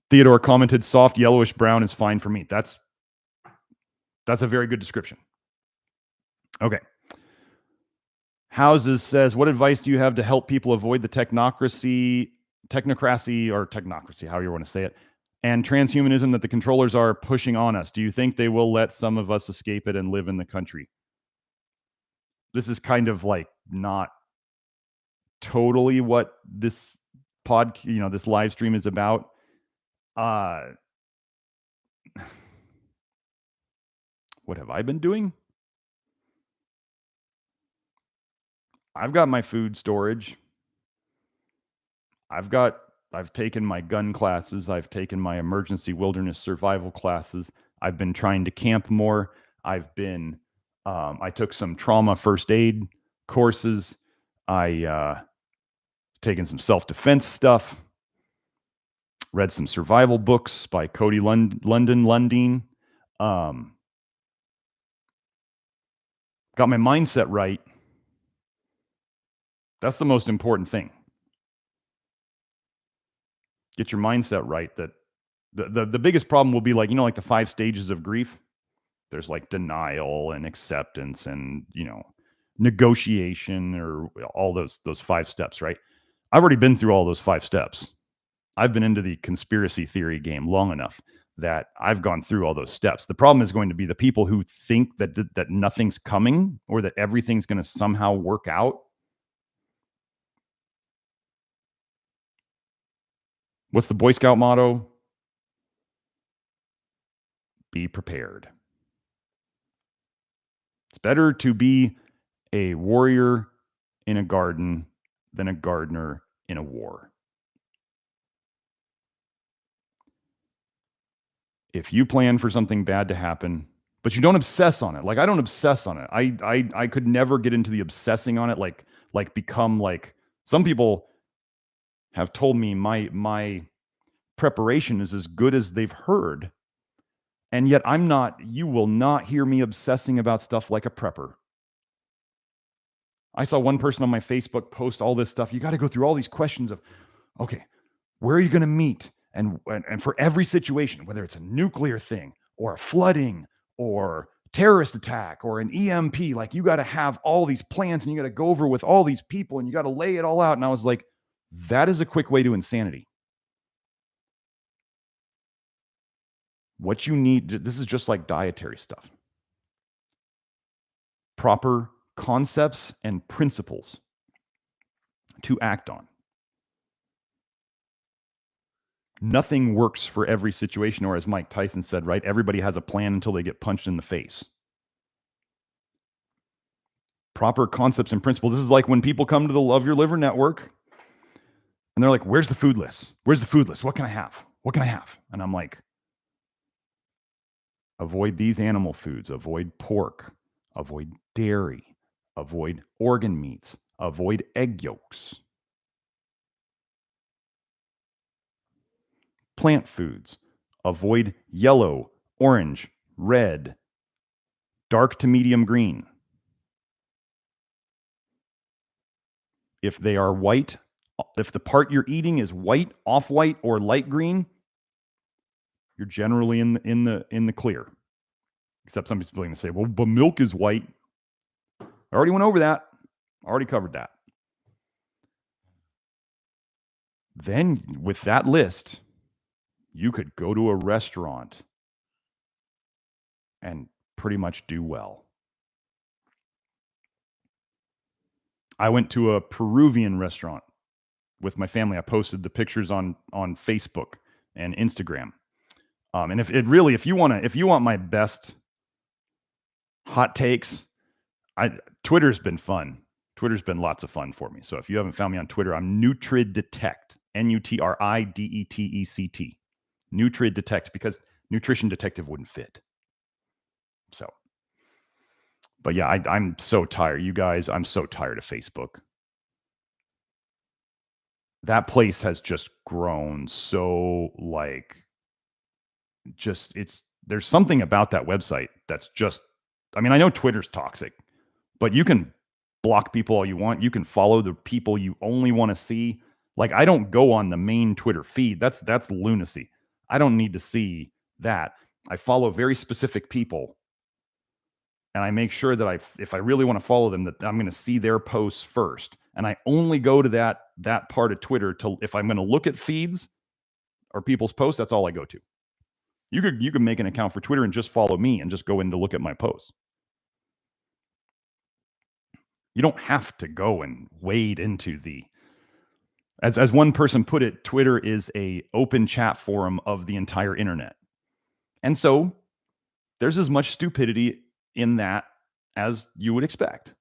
Theodore commented, soft yellowish brown is fine for me. That's a very good description. Okay. Houses says, what advice do you have to help people avoid the technocracy, however you want to say it, and transhumanism that the controllers are pushing on us? Do you think they will let some of us escape it and live in the country? This is kind of like not totally what this this live stream is about. What have I been doing? I've got my food storage. I've taken my gun classes. I've taken my emergency wilderness survival classes. I've been trying to camp more. I've been, I took some trauma first aid courses. I taken some self-defense stuff. Read some survival books by Cody Lundin. Got my mindset right. That's the most important thing. Get your mindset right. That the biggest problem will be like, like the 5 stages of grief. There's like denial and acceptance and, negotiation, or all those 5 steps, right? I've already been through all those 5 steps. I've been into the conspiracy theory game long enough that I've gone through all those steps. The problem is going to be the people who think that nothing's coming or that everything's going to somehow work out. What's the Boy Scout motto? Be prepared. It's better to be a warrior in a garden than a gardener in a war. If you plan for something bad to happen, but you don't obsess on it. Like I don't obsess on it. I could never get into the obsessing on it. Like become like some people have told me my preparation is as good as they've heard. And yet I'm not, you will not hear me obsessing about stuff like a prepper. I saw one person on my Facebook post all this stuff. You got to go through all these questions of, okay, where are you going to meet? And for every situation, whether it's a nuclear thing or a flooding or terrorist attack or an EMP, like you got to have all these plans and you got to go over with all these people and you got to lay it all out. And I was like, that is a quick way to insanity. What you need, this is just like dietary stuff. Proper concepts and principles to act on. Nothing works for every situation, or as Mike Tyson said, right? Everybody has a plan until they get punched in the face. Proper concepts and principles. This is like when people come to the Love Your Liver Network and they're like, where's the food list? Where's the food list? What can I have? What can I have? And I'm like, avoid these animal foods, avoid pork, avoid dairy, avoid organ meats, avoid egg yolks. Plant foods, avoid yellow, orange, red, dark to medium green. If they are white, if the part you're eating is white, off-white, or light green, you're generally in the clear. Except some people are going to say, well, but milk is white. I already went over that. Already covered that. Then with that list, you could go to a restaurant and pretty much do well. I went to a Peruvian restaurant with my family. I posted the pictures on Facebook and Instagram. And if you want my best hot takes, Twitter's been fun. Twitter's been lots of fun for me. So if you haven't found me on Twitter, I'm NutriDetect, NutriDetect, NutriDetect, because Nutrition Detective wouldn't fit. So, but yeah, I'm so tired, you guys. I'm so tired of Facebook. That place has just grown so there's something about that website that's just, I mean, I know Twitter's toxic, but you can block people all you want. You can follow the people you only want to see. Like, I don't go on the main Twitter feed. That's lunacy. I don't need to see that. I follow very specific people, and I make sure that if I really want to follow them, that I'm going to see their posts first. And I only go to that part of Twitter if I'm going to look at feeds or people's posts. That's all I go to. You could make an account for Twitter and just follow me and just go in to look at my posts. You don't have to go and wade into as one person put it, Twitter is a open chat forum of the entire internet. And so there's as much stupidity in that as you would expect.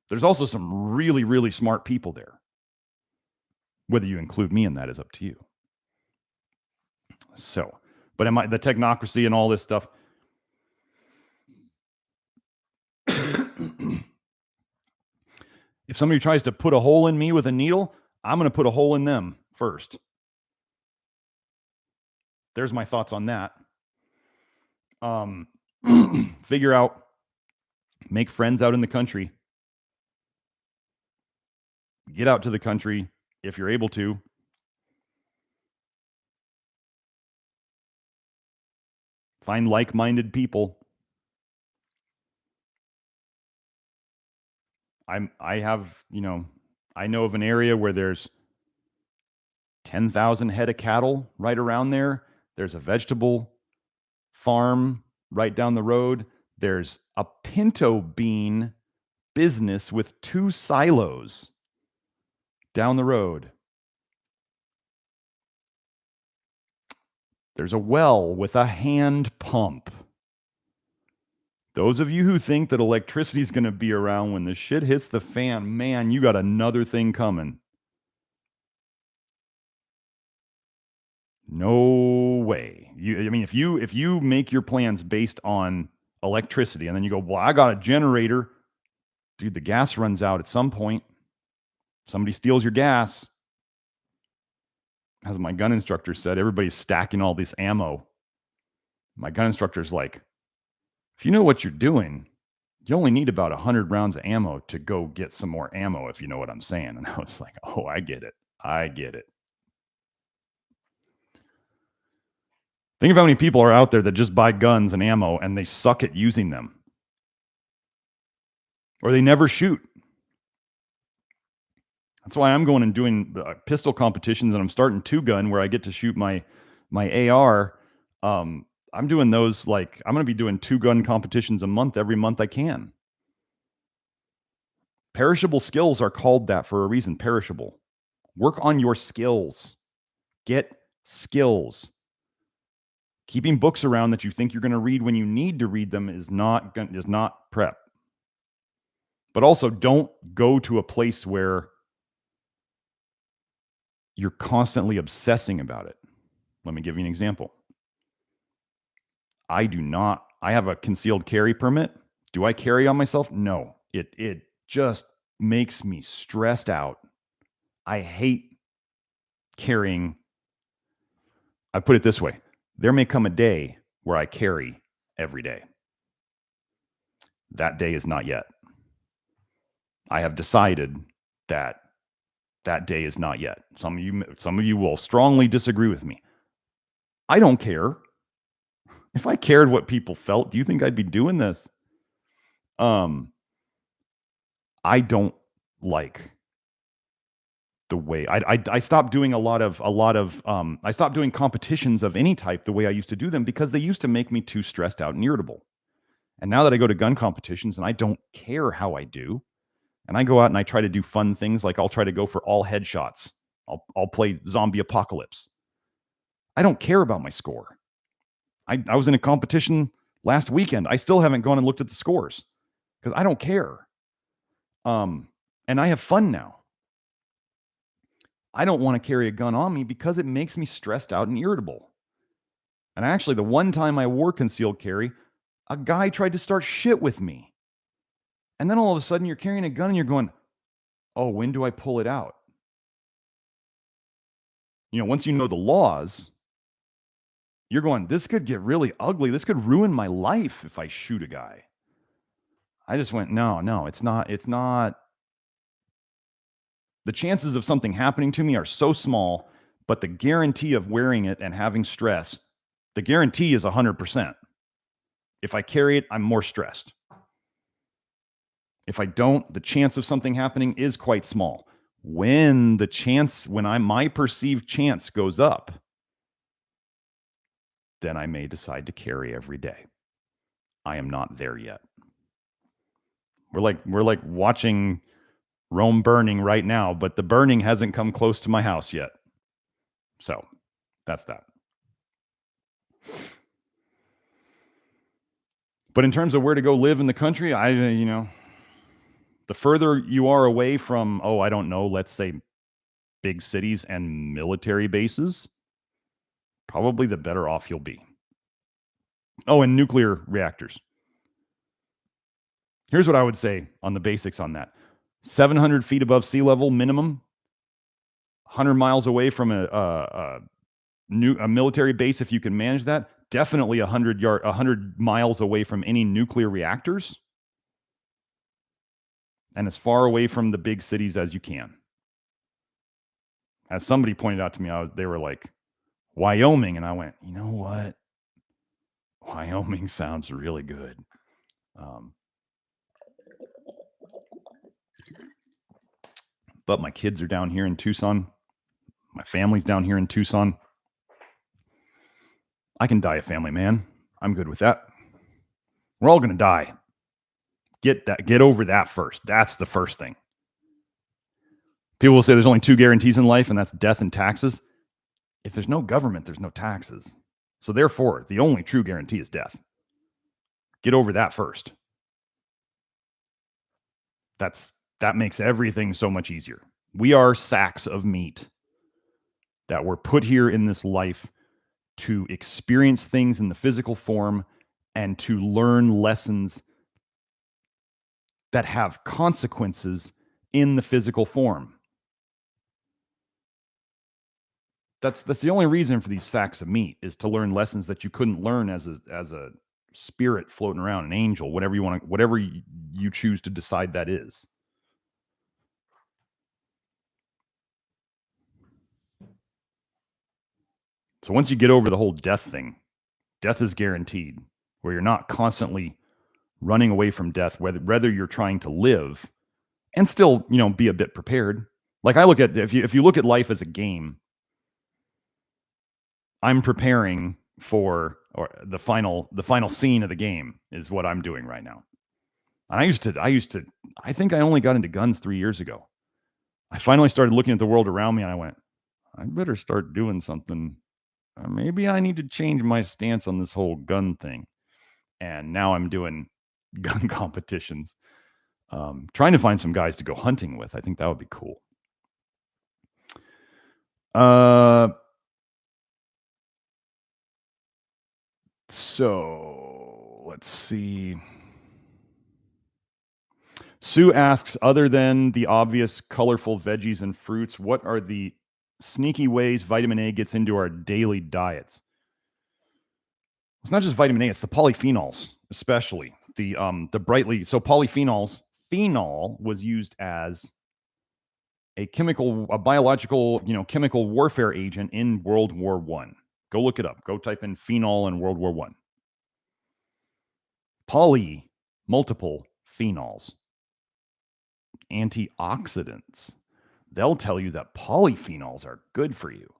There's also some really, really smart people there. Whether you include me in that is up to you. So, but the technocracy and all this stuff. If somebody tries to put a hole in me with a needle, I'm going to put a hole in them first. There's my thoughts on that. Figure out, make friends out in the country. Get out to the country if you're able to. Find like-minded people. I have, I know of an area where there's 10,000 head of cattle right around there. There's a vegetable farm right down the road. There's a pinto bean business with 2 silos down the road. There's a well with a hand pump. Those of you who think that electricity is going to be around when the shit hits the fan, man, you got another thing coming. No way. If you make your plans based on electricity and then you go, well, I got a generator, dude, the gas runs out at some point. Somebody steals your gas. As my gun instructor said, everybody's stacking all this ammo. My gun instructor's like, if you know what you're doing, you only need about 100 rounds of ammo to go get some more ammo, if you know what I'm saying. And I was like, oh, I get it. Think of how many people are out there that just buy guns and ammo and they suck at using them. Or they never shoot. That's why I'm going and doing pistol competitions, and I'm starting 2-gun where I get to shoot my AR. I'm doing those, like, I'm going to be doing 2-gun competitions a month, every month I can. Perishable skills are called that for a reason. Perishable. Work on your skills. Get skills. Keeping books around that you think you're going to read when you need to read them is not prep. But also, don't go to a place where you're constantly obsessing about it. Let me give you an example. I have a concealed carry permit. Do I carry on myself? No. It just makes me stressed out. I hate carrying. I put it this way. There may come a day where I carry every day. That day is not yet. I have decided that day is not yet. Some of you will strongly disagree with me. I don't care. If I cared what people felt, do you think I'd be doing this? I don't like the way I stopped doing I stopped doing competitions of any type the way I used to do them because they used to make me too stressed out and irritable. And now that I go to gun competitions and I don't care how I do, and I go out and I try to do fun things, like I'll try to go for all headshots. I'll play zombie apocalypse. I don't care about my score. I was in a competition last weekend. I still haven't gone and looked at the scores because I don't care. And I have fun now. I don't want to carry a gun on me because it makes me stressed out and irritable. And actually, the one time I wore concealed carry, a guy tried to start shit with me. And then all of a sudden you're carrying a gun and you're going, oh, when do I pull it out? Once you know the laws, you're going, this could get really ugly. This could ruin my life if I shoot a guy. I just went, no, it's not. The chances of something happening to me are so small, but the guarantee of wearing it and having stress, the guarantee is 100%. If I carry it, I'm more stressed. If I don't, the chance of something happening is quite small. When my perceived chance goes up, then I may decide to carry every day. I am not there yet. We're like watching Rome burning right now, but the burning hasn't come close to my house yet. So that's that. But in terms of where to go live in the country, the further you are away from, I don't know, let's say big cities and military bases, probably the better off you'll be. Oh, and nuclear reactors. Here's what I would say on the basics on that. 700 feet above sea level minimum, 100 miles away from a military base if you can manage that. Definitely 100 miles away from any nuclear reactors. And as far away from the big cities as you can. As somebody pointed out to me, they were like, Wyoming. And I went, you know what? Wyoming sounds really good. But my kids are down here in Tucson. My family's down here in Tucson. I can die a family man. I'm good with that. We're all going to die. Get over that first. That's the first thing. People will say there's only 2 guarantees in life, and that's death and taxes. If there's no government, there's no taxes. So therefore, the only true guarantee is death. Get over that first. That makes everything so much easier. We are sacks of meat that were put here in this life to experience things in the physical form and to learn lessons that have consequences in the physical form. That's the only reason for these sacks of meat, is to learn lessons that you couldn't learn as a spirit floating around, an angel, whatever you choose to decide that is. So once you get over the whole death thing, death is guaranteed, where you're not constantly running away from death, whether you're trying to live and still, be a bit prepared. Like I look at, if you look at life as a game, I'm preparing for the final scene of the game is what I'm doing right now. And I think I only got into guns 3 years ago. I finally started looking at the world around me and I went, I better start doing something. Maybe I need to change my stance on this whole gun thing. And now I'm doing gun competitions. Trying to find some guys to go hunting with. I think that would be cool. So let's see. Sue asks, other than the obvious colorful veggies and fruits, what are the sneaky ways vitamin A gets into our daily diets? It's not just vitamin A, it's the polyphenols, especially the brightly. So polyphenols, phenol was used as a biological, chemical warfare agent in World War I. Go look it up. Go type in phenol in World War I. Multiple phenols. Antioxidants. They'll tell you that polyphenols are good for you.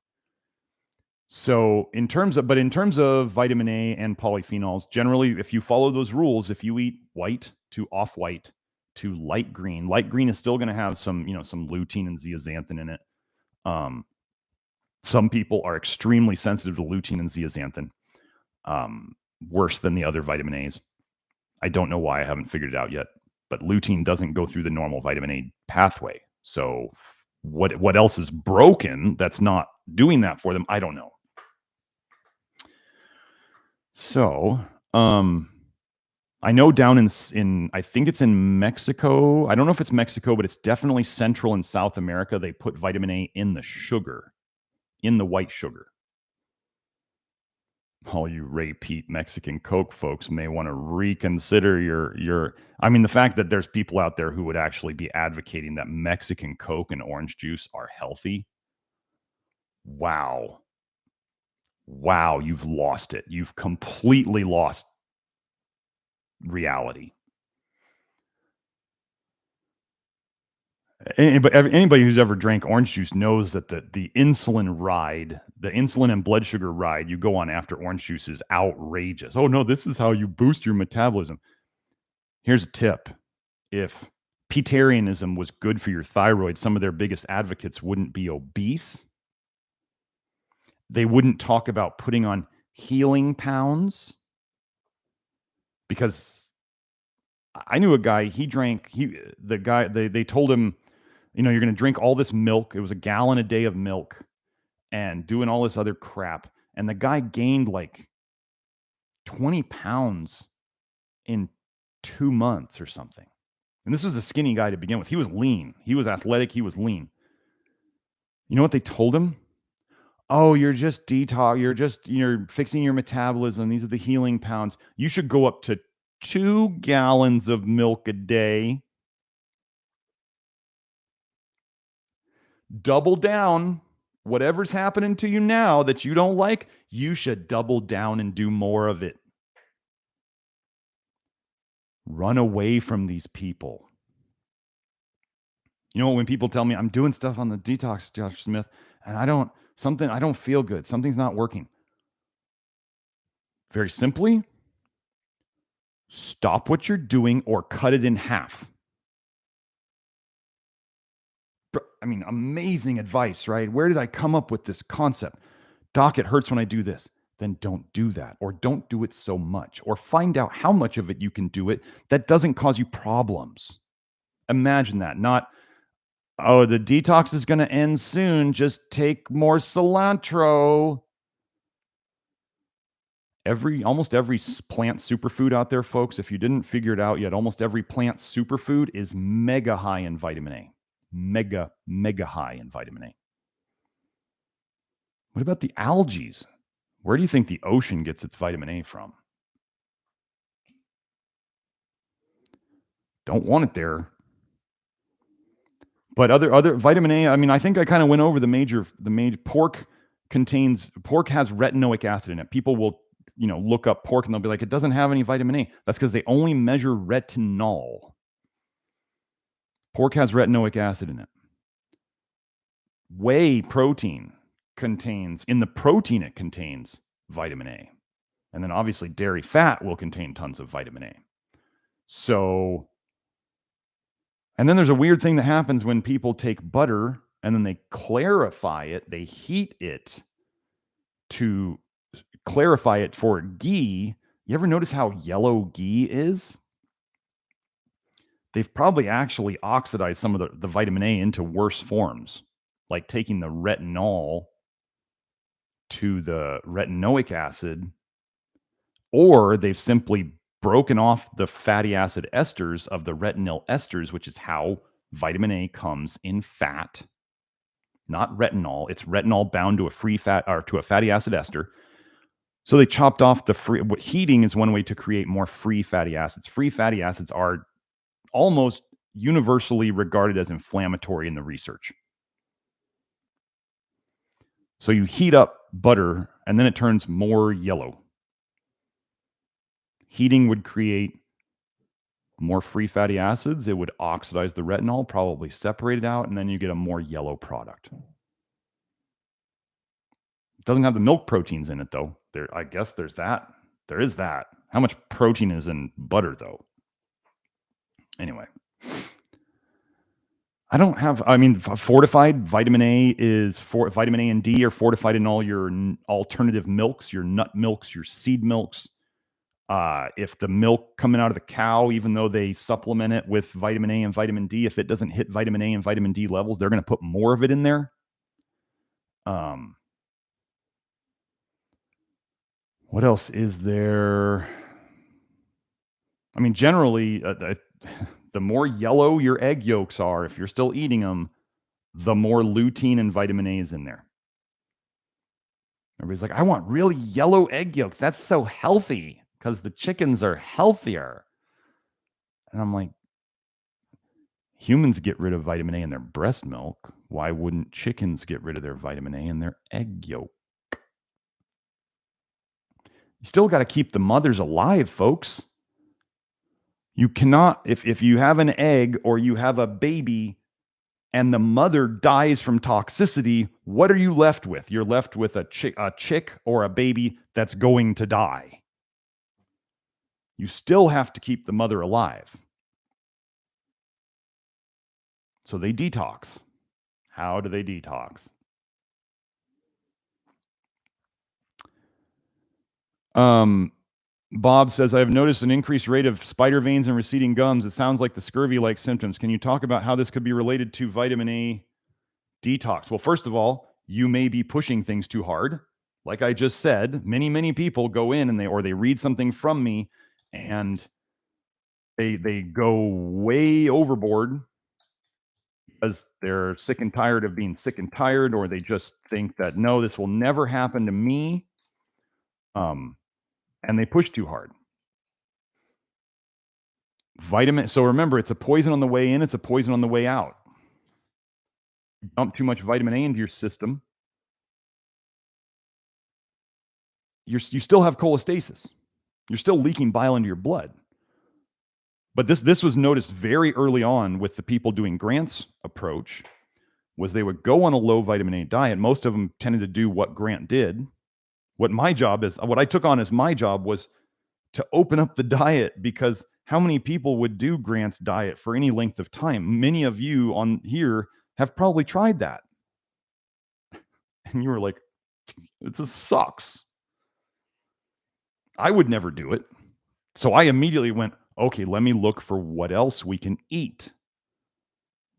So in terms of vitamin A and polyphenols, generally, if you follow those rules, if you eat white to off-white to light green is still going to have some lutein and zeaxanthin in it. Some people are extremely sensitive to lutein and zeaxanthin, worse than the other vitamin A's. I don't know why. I haven't figured it out yet. But lutein doesn't go through the normal vitamin A pathway. So what else is broken that's not doing that for them? I don't know. So I know down in I think it's in Mexico. I don't know if it's Mexico, but it's definitely Central and South America. They put vitamin A in the sugar, in the white sugar. All you Ray Pete Mexican Coke folks may want to reconsider your. I mean, the fact that there's people out there who would actually be advocating that Mexican Coke and orange juice are healthy. Wow, you've lost it. You've completely lost reality. Anybody who's ever drank orange juice knows that the insulin ride, the insulin and blood sugar ride you go on after orange juice is outrageous. Oh no, this is how you boost your metabolism. Here's a tip. If Petarianism was good for your thyroid, some of their biggest advocates wouldn't be obese. They wouldn't talk about putting on healing pounds, because I knew a guy, they told him, you're going to drink all this milk. It was a gallon a day of milk and doing all this other crap. And the guy gained like 20 pounds in 2 months or something. And this was a skinny guy to begin with. He was lean. He was athletic. He was lean. You know what they told him? Oh, you're just detox. You're fixing your metabolism. These are the healing pounds. You should go up to 2 gallons of milk a day. Double down. Whatever's happening to you now that you don't like, you should double down and do more of it. Run away from these people. You know, when people tell me I'm doing stuff on the detox, Josh Smith, and I don't feel good. Something's not working. Very simply, stop what you're doing or cut it in half. I mean, amazing advice, right? Where did I come up with this concept? Doc, it hurts when I do this. Then don't do that, or don't do it so much, or find out how much of it you can do it that doesn't cause you problems. Imagine that. Not, oh, the detox is going to end soon. Just take more cilantro. Almost every plant superfood out there, folks, if you didn't figure it out yet, almost every plant superfood is mega high in vitamin A. Mega high in vitamin A. What about the algae? Where do you think the ocean gets its vitamin A from? Don't want it there. But other vitamin A, I mean, I think I kind of went over the major pork has retinoic acid in it. People will, look up pork and they'll be like, it doesn't have any vitamin A. That's because they only measure retinol. Pork has retinoic acid in it. Whey protein contains vitamin A. And then obviously dairy fat will contain tons of vitamin A. So, and then there's a weird thing that happens when people take butter and then they clarify it, they heat it to clarify it for ghee. You ever notice how yellow ghee is? They've probably actually oxidized some of the vitamin A into worse forms, like taking the retinol to the retinoic acid, or they've simply broken off the fatty acid esters of the retinol esters, which is how vitamin A comes in fat, not retinol. It's retinol bound to a free fat or to a fatty acid ester. So they chopped off the free. Heating is one way to create more free fatty acids. Free fatty acids are almost universally regarded as inflammatory in the research. So you heat up butter and then it turns more yellow. Heating would create more free fatty acids. It would oxidize the retinol, probably separate it out, and then you get a more yellow product. It doesn't have the milk proteins in it, though. I guess there's that. There is that. How much protein is in butter, though? Anyway. Fortified vitamin A vitamin A and D are fortified in all your alternative milks, your nut milks, your seed milks. If the milk coming out of the cow, even though they supplement it with vitamin A and vitamin D, if it doesn't hit vitamin A and vitamin D levels, they're going to put more of it in there. What else is there? I mean, generally, the more yellow your egg yolks are, if you're still eating them, the more lutein and vitamin A is in there. Everybody's like, I want really yellow egg yolks. That's so healthy because the chickens are healthier. And I'm like, humans get rid of vitamin A in their breast milk. Why wouldn't chickens get rid of their vitamin A in their egg yolk? You still got to keep the mothers alive, folks. You cannot, if you have an egg or you have a baby and the mother dies from toxicity, what are you left with? You're left with a chick or a baby that's going to die. You still have to keep the mother alive. So they detox. How do they detox? Bob says, I have noticed an increased rate of spider veins and receding gums. It sounds like the scurvy-like symptoms. Can you talk about how this could be related to vitamin A detox? Well, first of all, you may be pushing things too hard. Like I just said, many people go in and they read something from me and they go way overboard because they're sick and tired of being sick and tired, or they just think that, no, this will never happen to me. And they push too hard. So remember, it's a poison on the way in, it's a poison on the way out. You dump too much vitamin A into your system, you still have cholestasis. You're still leaking bile into your blood. But this was noticed very early on with the people doing Grant's approach, was they would go on a low vitamin A diet. Most of them tended to do what Grant did. What I took on as my job was to open up the diet, because how many people would do Grant's diet for any length of time? Many of you on here have probably tried that. And you were like, it just sucks. I would never do it. So I immediately went, okay, let me look for what else we can eat.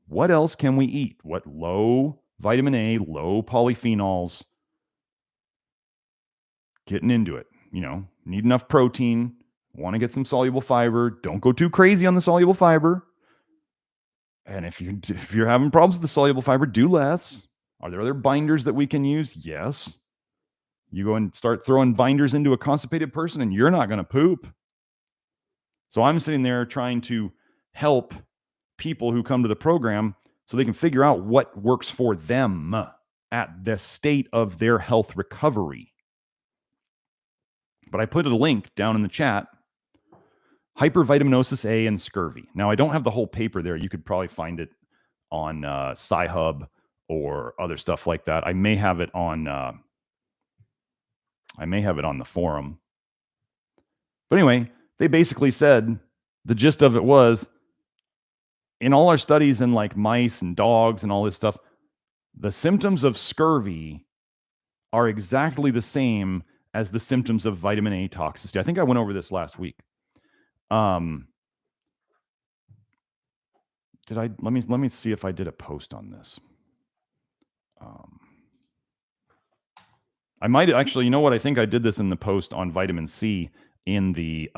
What else can we eat? What low vitamin A, low polyphenols, getting into it, need enough protein, want to get some soluble fiber. Don't go too crazy on the soluble fiber. And if you're having problems with the soluble fiber, do less. Are there other binders that we can use? Yes. You go and start throwing binders into a constipated person and you're not going to poop. So I'm sitting there trying to help people who come to the program so they can figure out what works for them at the state of their health recovery. But I put a link down in the chat, Hypervitaminosis A and scurvy. Now, I don't have the whole paper there. You could probably find it on Sci-Hub or other stuff like that. I may have it on the forum. But anyway, they basically said, the gist of it was, in all our studies in like mice and dogs and all this stuff, the symptoms of scurvy are exactly the same as the symptoms of vitamin A toxicity. I think I went over this last week. Let me see if I did a post on this. I might actually, you know what? I think I did this in the post on vitamin C in the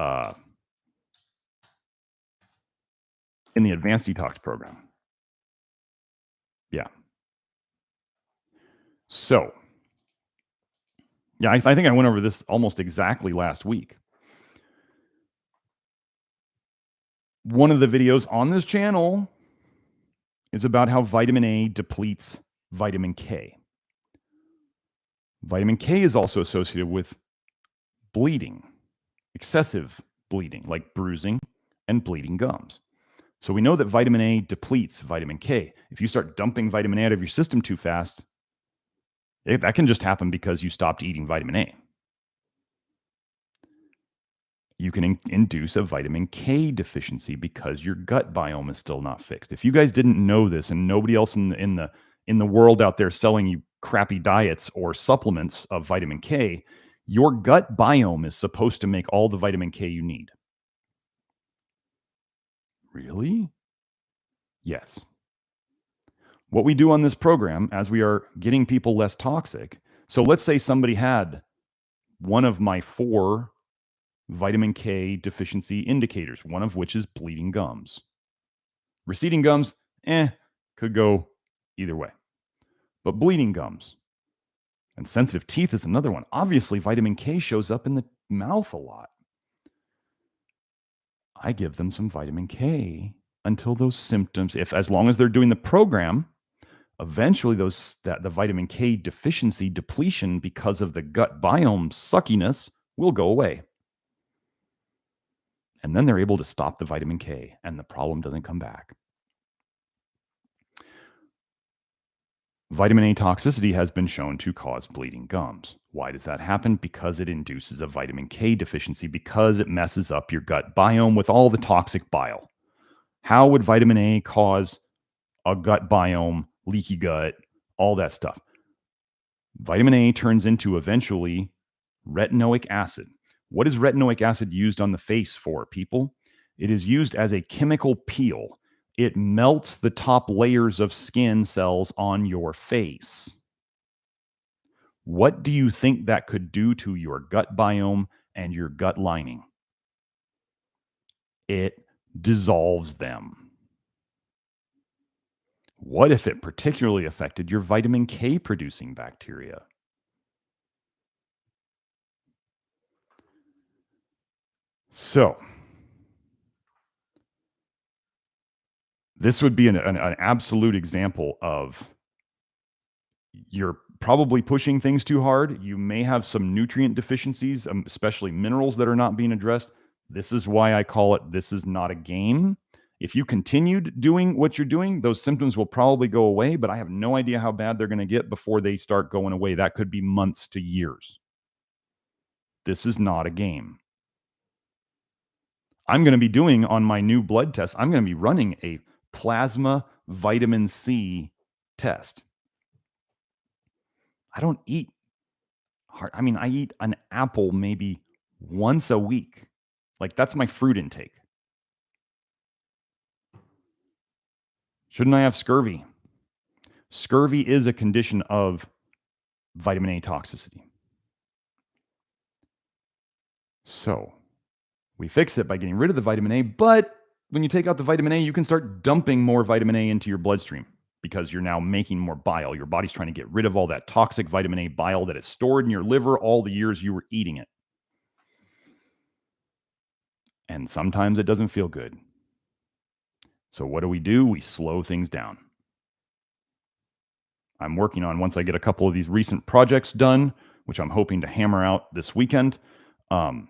advanced detox program. Yeah. So, yeah, I think I went over this almost exactly last week. One of the videos on this channel is about how vitamin A depletes vitamin K. Vitamin K is also associated with bleeding, excessive bleeding, like bruising and bleeding gums. So we know that vitamin A depletes vitamin K. If you start dumping vitamin A out of your system too fast, that can just happen because you stopped eating vitamin A. You can induce a vitamin K deficiency because your gut biome is still not fixed. If you guys didn't know this, and nobody else in the world out there selling you crappy diets or supplements of vitamin K, your gut biome is supposed to make all the vitamin K you need. Really? Yes. What we do on this program, as we are getting people less toxic, so let's say somebody had one of my 4 vitamin K deficiency indicators, one of which is bleeding gums. Receding gums, could go either way. But bleeding gums and sensitive teeth is another one. Obviously, vitamin K shows up in the mouth a lot. I give them some vitamin K until those symptoms, as long as they're doing the program, eventually the vitamin K deficiency depletion because of the gut biome suckiness will go away. And then they're able to stop the vitamin K and the problem doesn't come back. Vitamin A toxicity has been shown to cause bleeding gums. Why does that happen? Because it induces a vitamin K deficiency, because it messes up your gut biome with all the toxic bile. How would vitamin A cause a gut biome, leaky gut, all that stuff? Vitamin A turns into eventually retinoic acid. What is retinoic acid used on the face for, people? It is used as a chemical peel. It melts the top layers of skin cells on your face. What do you think that could do to your gut biome and your gut lining? It dissolves them. What if it particularly affected your vitamin K producing bacteria? So, this would be an absolute example of you're probably pushing things too hard. You may have some nutrient deficiencies, especially minerals that are not being addressed. This is why I call it, this is not a game. If you continued doing what you're doing, those symptoms will probably go away, but I have no idea how bad they're going to get before they start going away. That could be months to years. This is not a game. I'm going to be doing on my new blood test, I'm going to be running a plasma vitamin C test. I don't eat hard. I mean, I eat an apple maybe once a week. Like, that's my fruit intake. Shouldn't I have scurvy? Scurvy is a condition of vitamin A toxicity. So we fix it by getting rid of the vitamin A, but when you take out the vitamin A, you can start dumping more vitamin A into your bloodstream because you're now making more bile. Your body's trying to get rid of all that toxic vitamin A bile that is stored in your liver all the years you were eating it. And sometimes it doesn't feel good. So what do? We slow things down. I'm working on, once I get a couple of these recent projects done, which I'm hoping to hammer out this weekend, I'm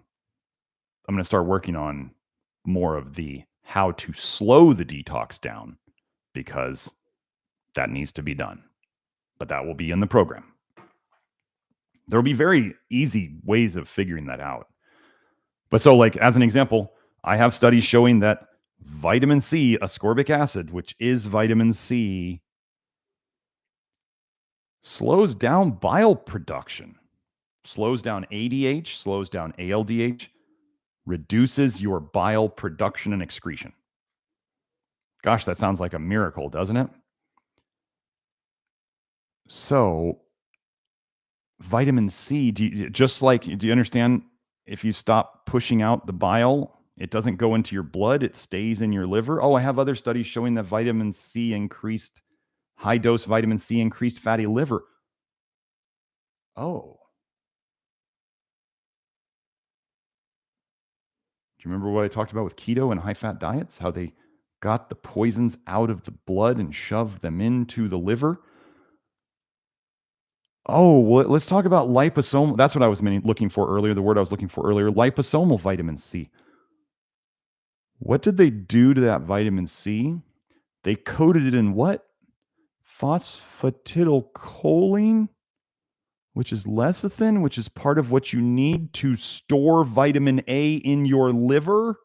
going to start working on more of the how to slow the detox down, because that needs to be done. But that will be in the program. There will be very easy ways of figuring that out. But so, like, as an example, I have studies showing that vitamin C, ascorbic acid, which is vitamin C, slows down bile production, slows down ADH, slows down ALDH, reduces your bile production and excretion. Gosh, that sounds like a miracle, doesn't it? So, vitamin C, do you understand? If you stop pushing out the bile, it doesn't go into your blood, it stays in your liver. Oh, I have other studies showing that vitamin C increased, high dose vitamin C increased fatty liver. Oh. Do you remember what I talked about with keto and high fat diets? How they got the poisons out of the blood and shoved them into the liver? Oh, well, let's talk about liposomal. That's what I was looking for earlier. The word I was looking for earlier, liposomal vitamin C. What did they do to that vitamin C? They coated it in what? Phosphatidylcholine, which is lecithin, which is part of what you need to store vitamin A in your liver.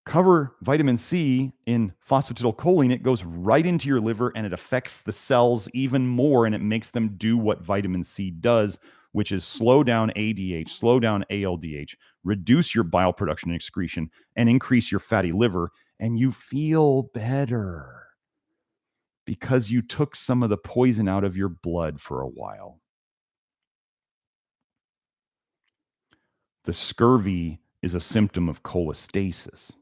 Cover vitamin C in phosphatidylcholine, it goes right into your liver and it affects the cells even more, and it makes them do what vitamin C does, which is slow down ADH, slow down ALDH, reduce your bile production and excretion, and increase your fatty liver, and you feel better because you took some of the poison out of your blood for a while. The scurvy is a symptom of cholestasis.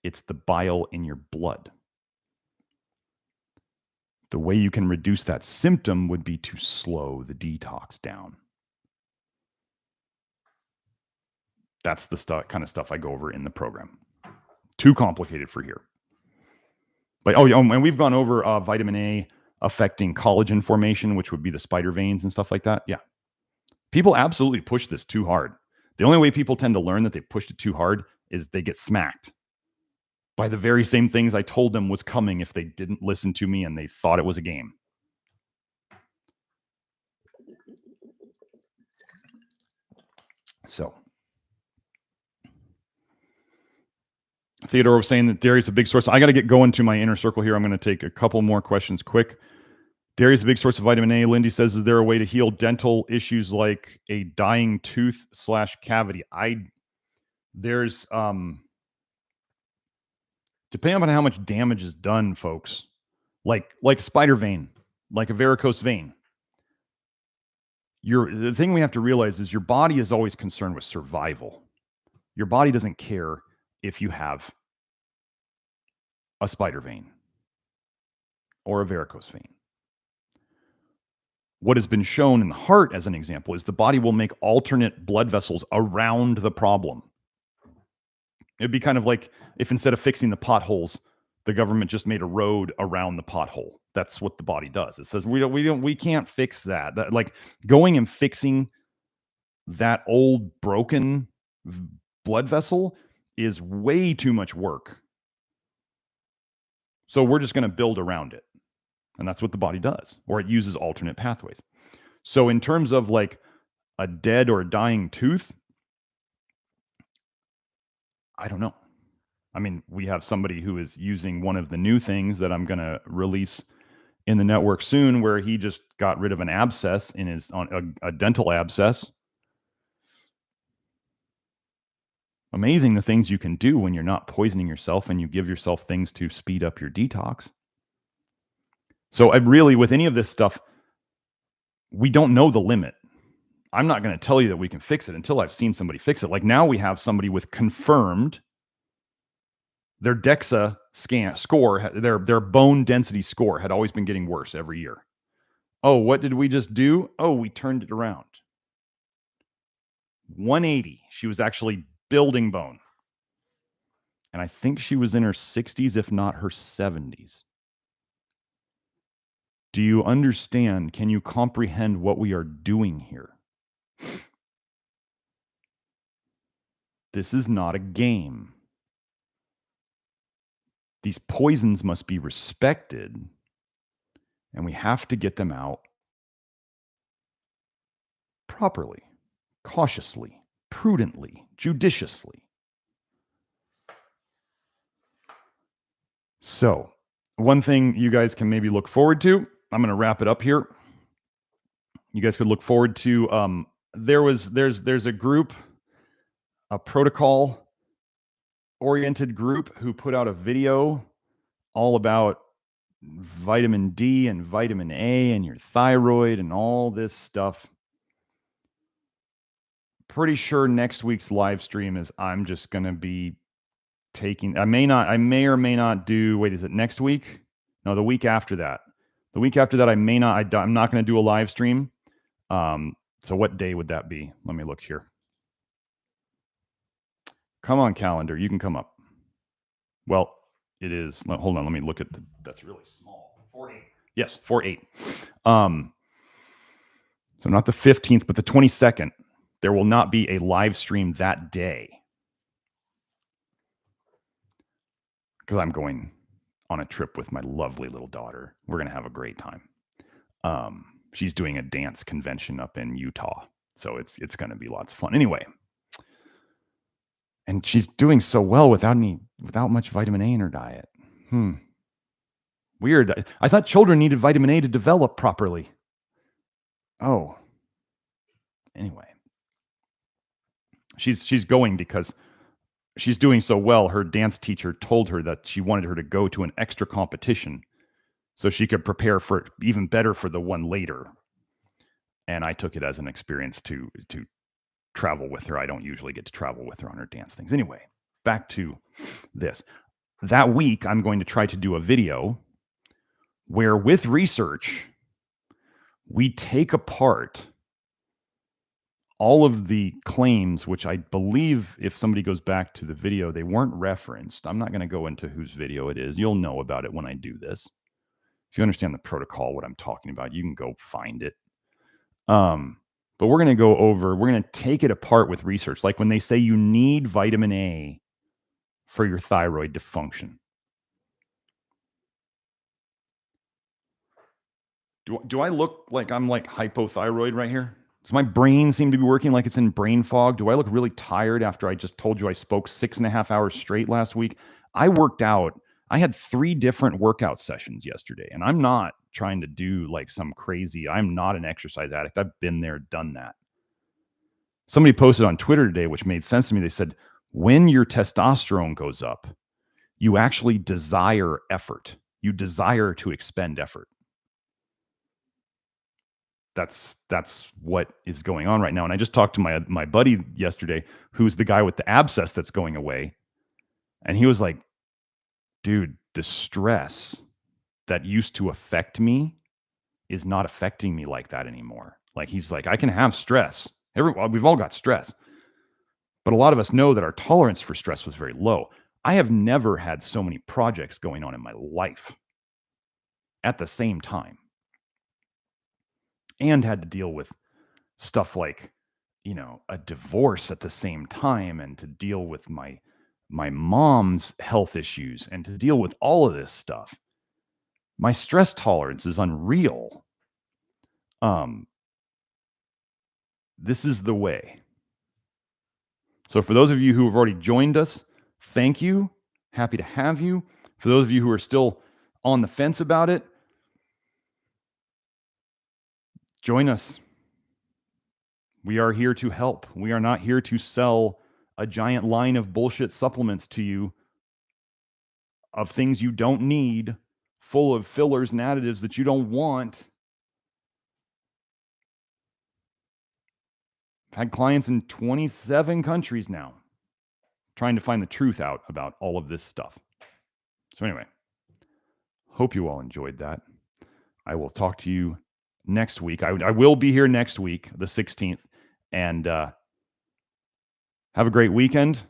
It's the bile in your blood. The way you can reduce that symptom would be to slow the detox down. That's the kind of stuff I go over in the program. Too complicated for here. But and we've gone over vitamin A affecting collagen formation, which would be the spider veins and stuff like that. Yeah. People absolutely push this too hard. The only way people tend to learn that they pushed it too hard is they get smacked by the very same things I told them was coming if they didn't listen to me and they thought it was a game. So, Theodore was saying that dairy is a big source. I got to get going to my inner circle here. I'm going to take a couple more questions quick. Dairy is a big source of vitamin A. Lindy says, is there a way to heal dental issues like a dying tooth / cavity? There's, depending on how much damage is done, folks, like a spider vein, like a varicose vein. The thing we have to realize is your body is always concerned with survival. Your body doesn't care if you have a spider vein or a varicose vein. What has been shown in the heart, as an example, is the body will make alternate blood vessels around the problem. It'd be kind of like if instead of fixing the potholes, the government just made a road around the pothole. That's what the body does. It says we can't fix that. Like going and fixing that old broken blood vessel is way too much work. So we're just going to build around it. And that's what the body does, or it uses alternate pathways. So in terms of like a dead or dying tooth, I don't know. I mean, we have somebody who is using one of the new things that I'm going to release in the network soon, where he just got rid of an abscess in his a dental abscess. Amazing the things you can do when you're not poisoning yourself and you give yourself things to speed up your detox. So I really, with any of this stuff, we don't know the limit. I'm not going to tell you that we can fix it until I've seen somebody fix it. Like now we have somebody with confirmed their DEXA score, their bone density score had always been getting worse every year. Oh, what did we just do? Oh, we turned it around. 180. She was actually building bone. And I think she was in her 60s, if not her 70s. Do you understand? Can you comprehend what we are doing here? This is not a game. These poisons must be respected, and we have to get them out properly, cautiously, prudently, judiciously. So, one thing you guys can maybe look forward to, I'm going to wrap it up here. You guys could look forward to, there's a group, a protocol oriented group who put out a video all about vitamin D and vitamin A and your thyroid and all this stuff. Pretty sure next week's live stream is I'm just going to be taking, I may or may not do, wait, is it next week? No, the week after that. The week after that, I'm not going to do a live stream. So what day would that be? Let me look here. Come on, calendar. You can come up. Well, it is. Hold on. Let me look at that's really small. 4/8. Yes, 4/8. So not the 15th, but the 22nd. There will not be a live stream that day because I'm going on a trip with my lovely little daughter. We're going to have a great time. She's doing a dance convention up in Utah. So it's going to be lots of fun. Anyway. And she's doing so well without much vitamin A in her diet. Weird. I thought children needed vitamin A to develop properly. Oh. Anyway. She's going because she's doing so well. Her dance teacher told her that she wanted her to go to an extra competition so she could prepare for it even better for the one later. And I took it as an experience to travel with her. I don't usually get to travel with her on her dance things. Anyway, back to this. That week, I'm going to try to do a video where with research, we take apart all of the claims, which I believe if somebody goes back to the video, they weren't referenced. I'm not going to go into whose video it is. You'll know about it when I do this. If you understand the protocol, what I'm talking about, you can go find it. But we're going to take it apart with research. Like when they say you need vitamin A for your thyroid to function. Do I look like I'm like hypothyroid right here? Does my brain seem to be working like it's in brain fog? Do I look really tired after I just told you I spoke 6.5 hours straight last week? I worked out. I had 3 different workout sessions yesterday, and I'm not trying to do like some crazy, I'm not an exercise addict. I've been there, done that. Somebody posted on Twitter today, which made sense to me. They said, when your testosterone goes up, you actually desire effort. You desire to expend effort. That's what is going on right now. And I just talked to my buddy yesterday, who's the guy with the abscess that's going away. And he was like, dude, the stress that used to affect me is not affecting me like that anymore. Like he's like, I can have stress. We've all got stress. But a lot of us know that our tolerance for stress was very low. I have never had so many projects going on in my life at the same time. And had to deal with stuff like a divorce at the same time, and to deal with my mom's health issues, and to deal with all of this stuff. My stress tolerance is unreal. This is the way. So for those of you who have already joined us, thank you. Happy to have you. For those of you who are still on the fence about it, join us. We are here to help. We are not here to sell a giant line of bullshit supplements to you of things you don't need, full of fillers and additives that you don't want. I've had clients in 27 countries now trying to find the truth out about all of this stuff. So anyway, hope you all enjoyed that. I will talk to you next week. I will be here next week, the 16th. And have a great weekend.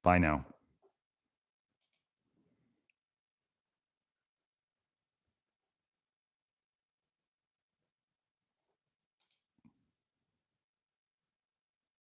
Bye now.